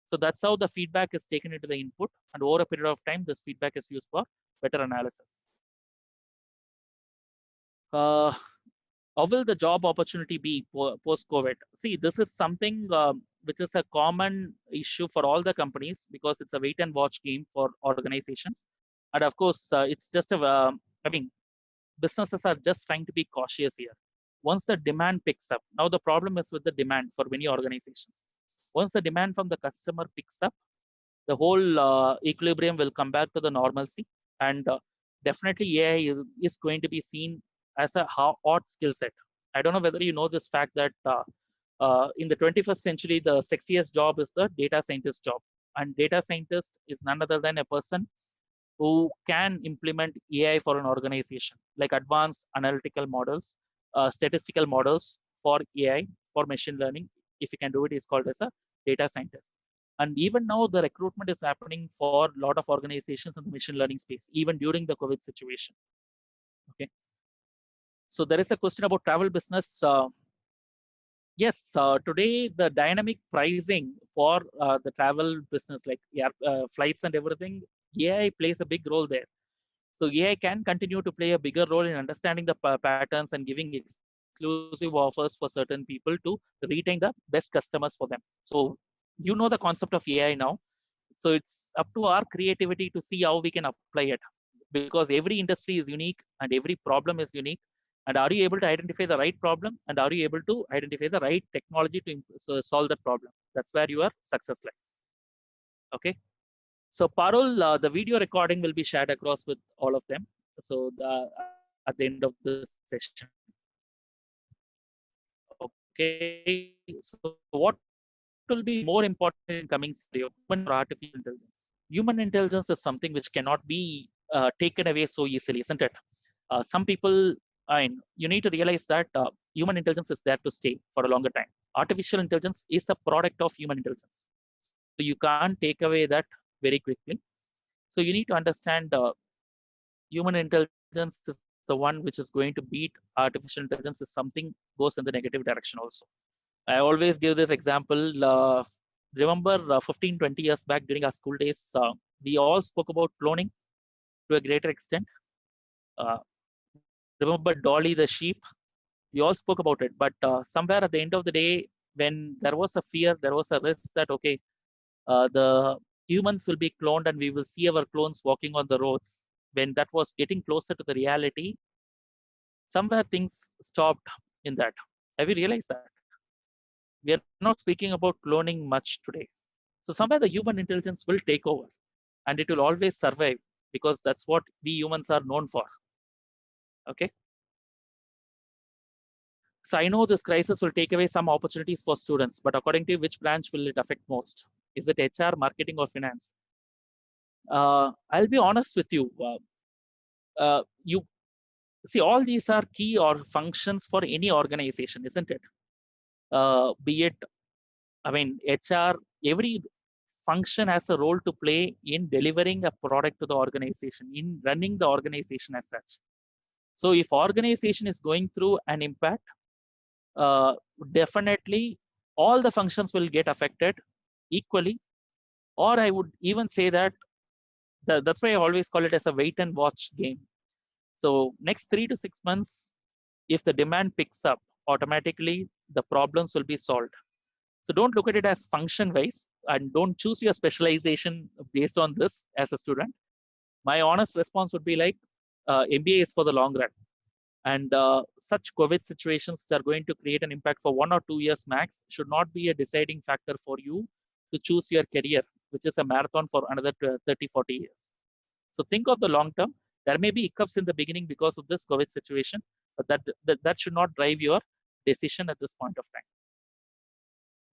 So that's how the feedback is taken into the input, and over a period of time, this feedback is used for better analysis. How will the job opportunity be post-COVID? See, this is something which is a common issue for all the companies because it's a wait and watch game for organizations. And of course, it's just businesses are just trying to be cautious here. Once the demand picks up, now the problem is with the demand for many organizations. Once the demand from the customer picks up, the whole equilibrium will come back to the normalcy. And definitely AI is going to be seen as a hot skill set. I don't know whether you know this fact that in the 21st century, the sexiest job is the data scientist job. And data scientist is none other than a person who can implement AI for an organization, like advanced analytical models, statistical models for AI, for machine learning. If you can do it, is called as a data scientist. And even now, the recruitment is happening for a lot of organizations in the machine learning space, even during the COVID situation. Okay. So there is a question about travel business. Yes, today the dynamic pricing for the travel business, like flights and everything, AI plays a big role there. So AI can continue to play a bigger role in understanding the patterns and giving exclusive offers for certain people to retain the best customers for them. So you know the concept of AI now. So it's up to our creativity to see how we can apply it, because every industry is unique and every problem is unique. And are you able to identify the right problem? And are you able to identify the right technology to solve that problem? That's where your success lies. Okay. So Parul, the video recording will be shared across with all of them. So at the end of the session. Okay. So what will be more important in coming scenario? Human or artificial intelligence? Human intelligence is something which cannot be taken away so easily, isn't it? Some people, I mean, you need to realize that human intelligence is there to stay for a longer time. Artificial intelligence is a product of human intelligence. So you can't take away that very quickly. So you need to understand human intelligence is the one which is going to beat artificial intelligence is something goes in the negative direction also. I always give this example. Remember 15, 20 years back during our school days, we all spoke about cloning to a greater extent. Uh, remember Dolly the sheep? We all spoke about it, but somewhere at the end of the day, when there was a fear, there was a risk that, okay, the humans will be cloned and we will see our clones walking on the roads. When that was getting closer to the reality, somewhere things stopped in that. Have you realized that? We are not speaking about cloning much today. So somewhere the human intelligence will take over and it will always survive because that's what we humans are known for. Okay. So I know this crisis will take away some opportunities for students, but according to you, which branch will it affect most? Is it HR, marketing, or finance? I'll be honest with you. You see, all these are key or functions for any organization, isn't it? Be it, I mean, HR, every function has a role to play in delivering a product to the organization, in running the organization as such. So if organization is going through an impact, uh, definitely all the functions will get affected equally. Or I would even say that that's why I always call it as a wait and watch game. So next 3 to 6 months, if the demand picks up, automatically the problems will be solved. So don't look at it as function wise and don't choose your specialization based on this as a student. My honest response would be like MBA is for the long run. And such COVID situations that are going to create an impact for 1 or 2 years max should not be a deciding factor for you to choose your career, which is a marathon for another 30, 40 years. So think of the long term. There may be hiccups in the beginning because of this COVID situation, but that should not drive your decision at this point of time.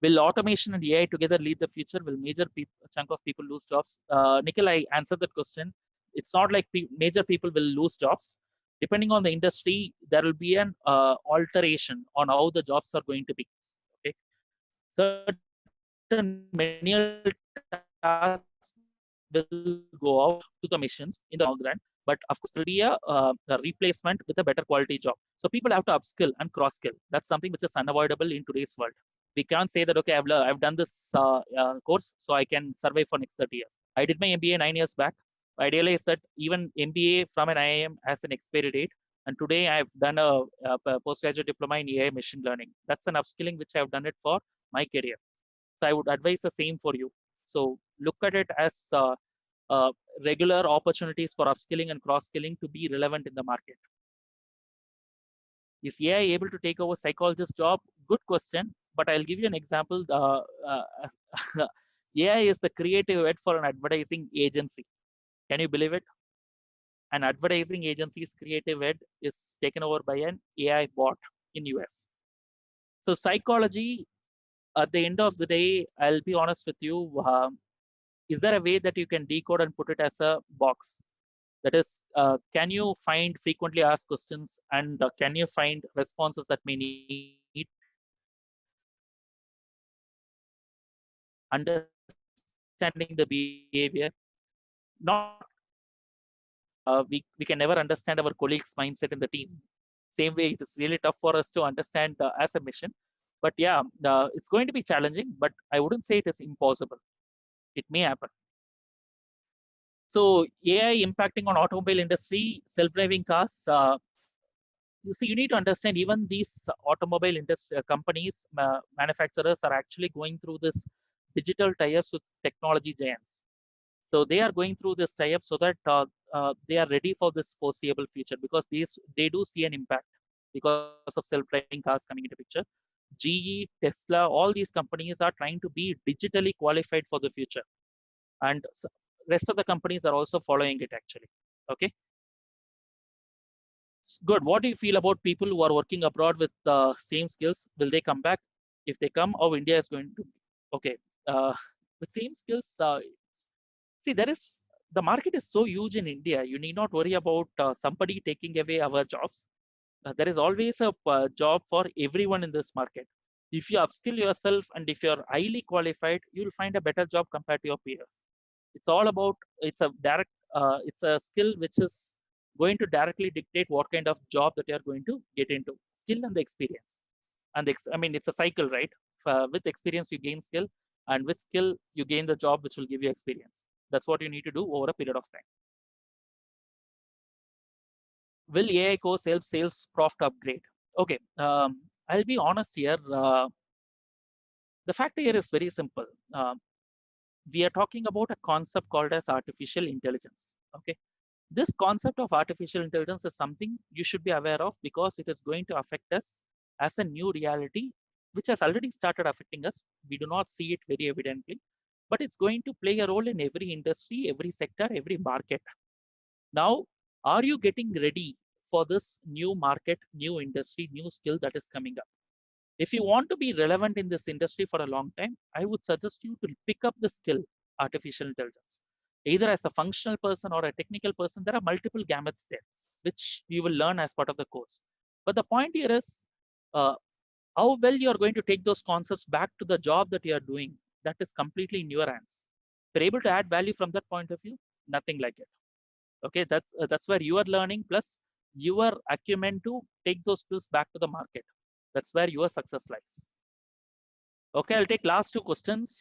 Will automation and AI together lead the future? Will major chunk of people lose jobs? Nikhil, I answered that question. It's not like major people will lose jobs. Depending on the industry, there will be an alteration on how the jobs are going to be. Okay, certain menial tasks will go out to the machines in the long run, but of course there will be a replacement with a better quality job. So people have to upskill and cross skill. That's something which is unavoidable in today's world. We can't say that, okay, I've done this course, so I can survive for next 30 years. I did my MBA 9 years back. I realized that even MBA from an IIM has an expiry date. And today I've done a postgraduate diploma in AI machine learning. That's an upskilling which I've done it for my career. So I would advise the same for you. So look at it as uh, regular opportunities for upskilling and cross-skilling to be relevant in the market. Is AI able to take over psychologist's job? Good question, but I'll give you an example. AI is the creative head for an advertising agency. Can you believe it? An advertising agency's creative head is taken over by an AI bot in US. So psychology, at the end of the day, I'll be honest with you. Is there a way that you can decode and put it as a box? That is, can you find frequently asked questions and can you find responses that may need understanding the behavior? Not we can never understand our colleagues' mindset in the team. Same way, it is really tough for us to understand as a mission. But yeah, it's going to be challenging, but I wouldn't say it is impossible. It may happen. So AI impacting on automobile industry, self-driving cars. You see, you need to understand even these automobile industry companies, manufacturers are actually going through this digital tie-ups with technology giants. So they are going through this tie-up so that they are ready for this foreseeable future because they do see an impact. because of self-driving cars coming into picture. GE, Tesla, all these companies are trying to be digitally qualified for the future, and rest of the companies are also following it actually. Okay, good. What do you feel about people who are working abroad with same skills? Will they come back? If they come, how India is going to? Okay, with same skills. See, the market is so huge in India. You need not worry about somebody taking away our jobs. There is always a job for everyone in this market. If you upskill yourself and if you're highly qualified, you'll find a better job compared to your peers. It's all about, it's a skill which is going to directly dictate what kind of job that you're going to get into. Skill and the experience. And I mean, it's a cycle, right? With experience, you gain skill, and with skill, you gain the job which will give you experience. That's what you need to do over a period of time. Will AI course help sales profit upgrade? Okay, I'll be honest here. The fact here is very simple. We are talking about a concept called as artificial intelligence. Okay, this concept of artificial intelligence is something you should be aware of because it is going to affect us as a new reality, which has already started affecting us. We do not see it very evidently, but it's going to play a role in every industry, every sector, every market. Now, are you getting ready for this new market, new industry, new skill that is coming up? If you want to be relevant in this industry for a long time, I would suggest you to pick up the skill, artificial intelligence. Either as a functional person or a technical person, there are multiple gamuts there, which you will learn as part of the course. But the point here is uh, how well you are going to take those concepts back to the job that you are doing. That is completely in your hands. If you're able to add value from that point of view, nothing like it. Okay, that's where you are learning plus your acumen to take those skills back to the market. That's where your success lies. Okay, I'll take last two questions.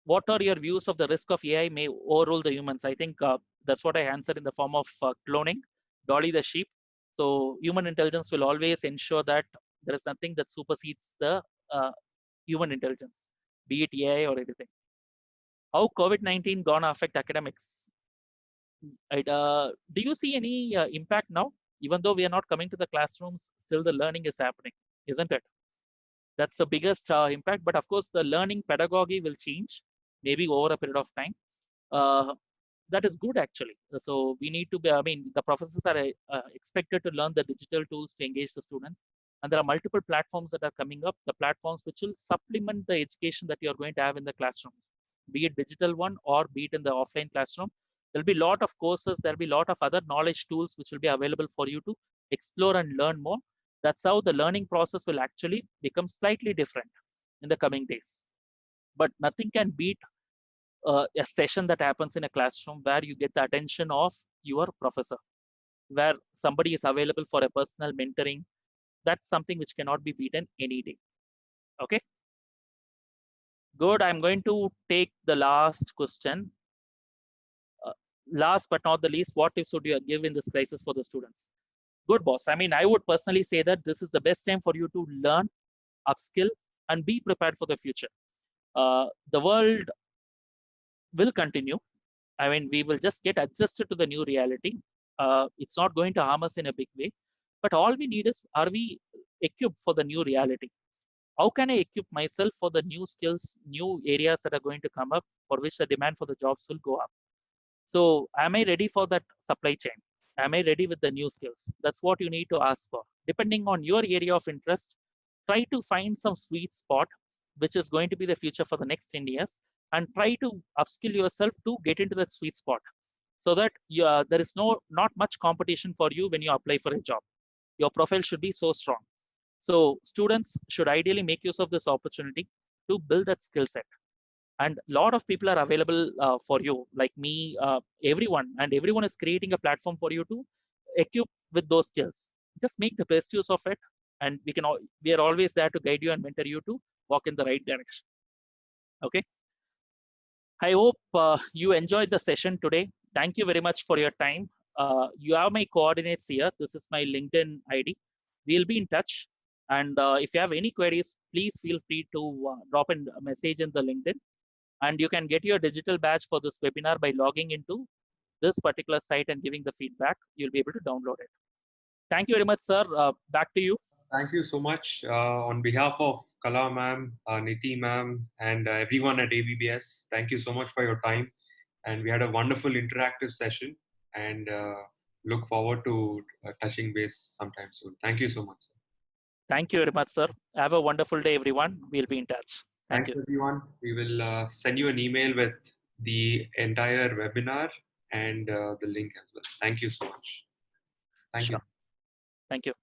What are your views of the risk of AI may overrule the humans? I think that's what I answered in the form of cloning Dolly the sheep. So human intelligence will always ensure that there is nothing that supersedes the uh, human intelligence, be it AI or anything. How COVID-19 gonna affect academics? Do you see any impact now? Even though we are not coming to the classrooms, still the learning is happening, isn't it? That's the biggest impact. But of course, the learning pedagogy will change, maybe over a period of time. Uh, that is good actually. So we need to be, I mean, the professors are expected to learn the digital tools to engage the students. And there are multiple platforms that are coming up, the platforms which will supplement the education that you're going to have in the classrooms, be it digital one or be it in the offline classroom. There'll be a lot of courses, there'll be a lot of other knowledge tools which will be available for you to explore and learn more. That's how the learning process will actually become slightly different in the coming days. But nothing can beat a session that happens in a classroom where you get the attention of your professor, where somebody is available for a personal mentoring. That's something which cannot be beaten any day. Okay, good. I'm going to take the last question. uh, Last but not the least, what tips would you give in this crisis for the students? Good, boss. I mean, I would personally say that this is the best time for you to learn, upskill, and be prepared for the future. The world will continue. I mean, we will just get adjusted to the new reality. It's not going to harm us in a big way. But all we need is, are we equipped for the new reality? How can I equip myself for the new skills, new areas that are going to come up for which the demand for the jobs will go up? So, am I ready for that supply chain? Am I ready with the new skills? That's what you need to ask for. Depending on your area of interest, try to find some sweet spot, which is going to be the future for the next 10 years, and try to upskill yourself to get into that sweet spot so that there is not much competition for you when you apply for a job. Your profile should be so strong. So students should ideally make use of this opportunity to build that skill set. And a lot of people are available for you, like me, everyone, and everyone is creating a platform for you to equip with those skills. Just make the best use of it, and we are always there to guide you and mentor you to walk in the right direction. Okay, I hope you enjoyed the session today. Thank you very much for your time. You have my coordinates here. This is my LinkedIn ID. We'll be in touch, and if you have any queries, please feel free to drop in a message in the LinkedIn. And you can get your digital badge for this webinar by logging into this particular site and giving the feedback. You'll be able to download it. Thank you very much, sir. Back to you. Thank you so much. On behalf of Kala ma'am, Niti ma'am, and everyone at ABBS, thank you so much for your time. And we had a wonderful interactive session, and look forward to touching base sometime soon. Thank you so much, sir. Thank you very much, sir. Have a wonderful day, everyone. We'll be in touch. Thank Thanks, you. everyone. We will send you an email with the entire webinar and the link as well. Thank you so much. Thank you. Sure. Thank you.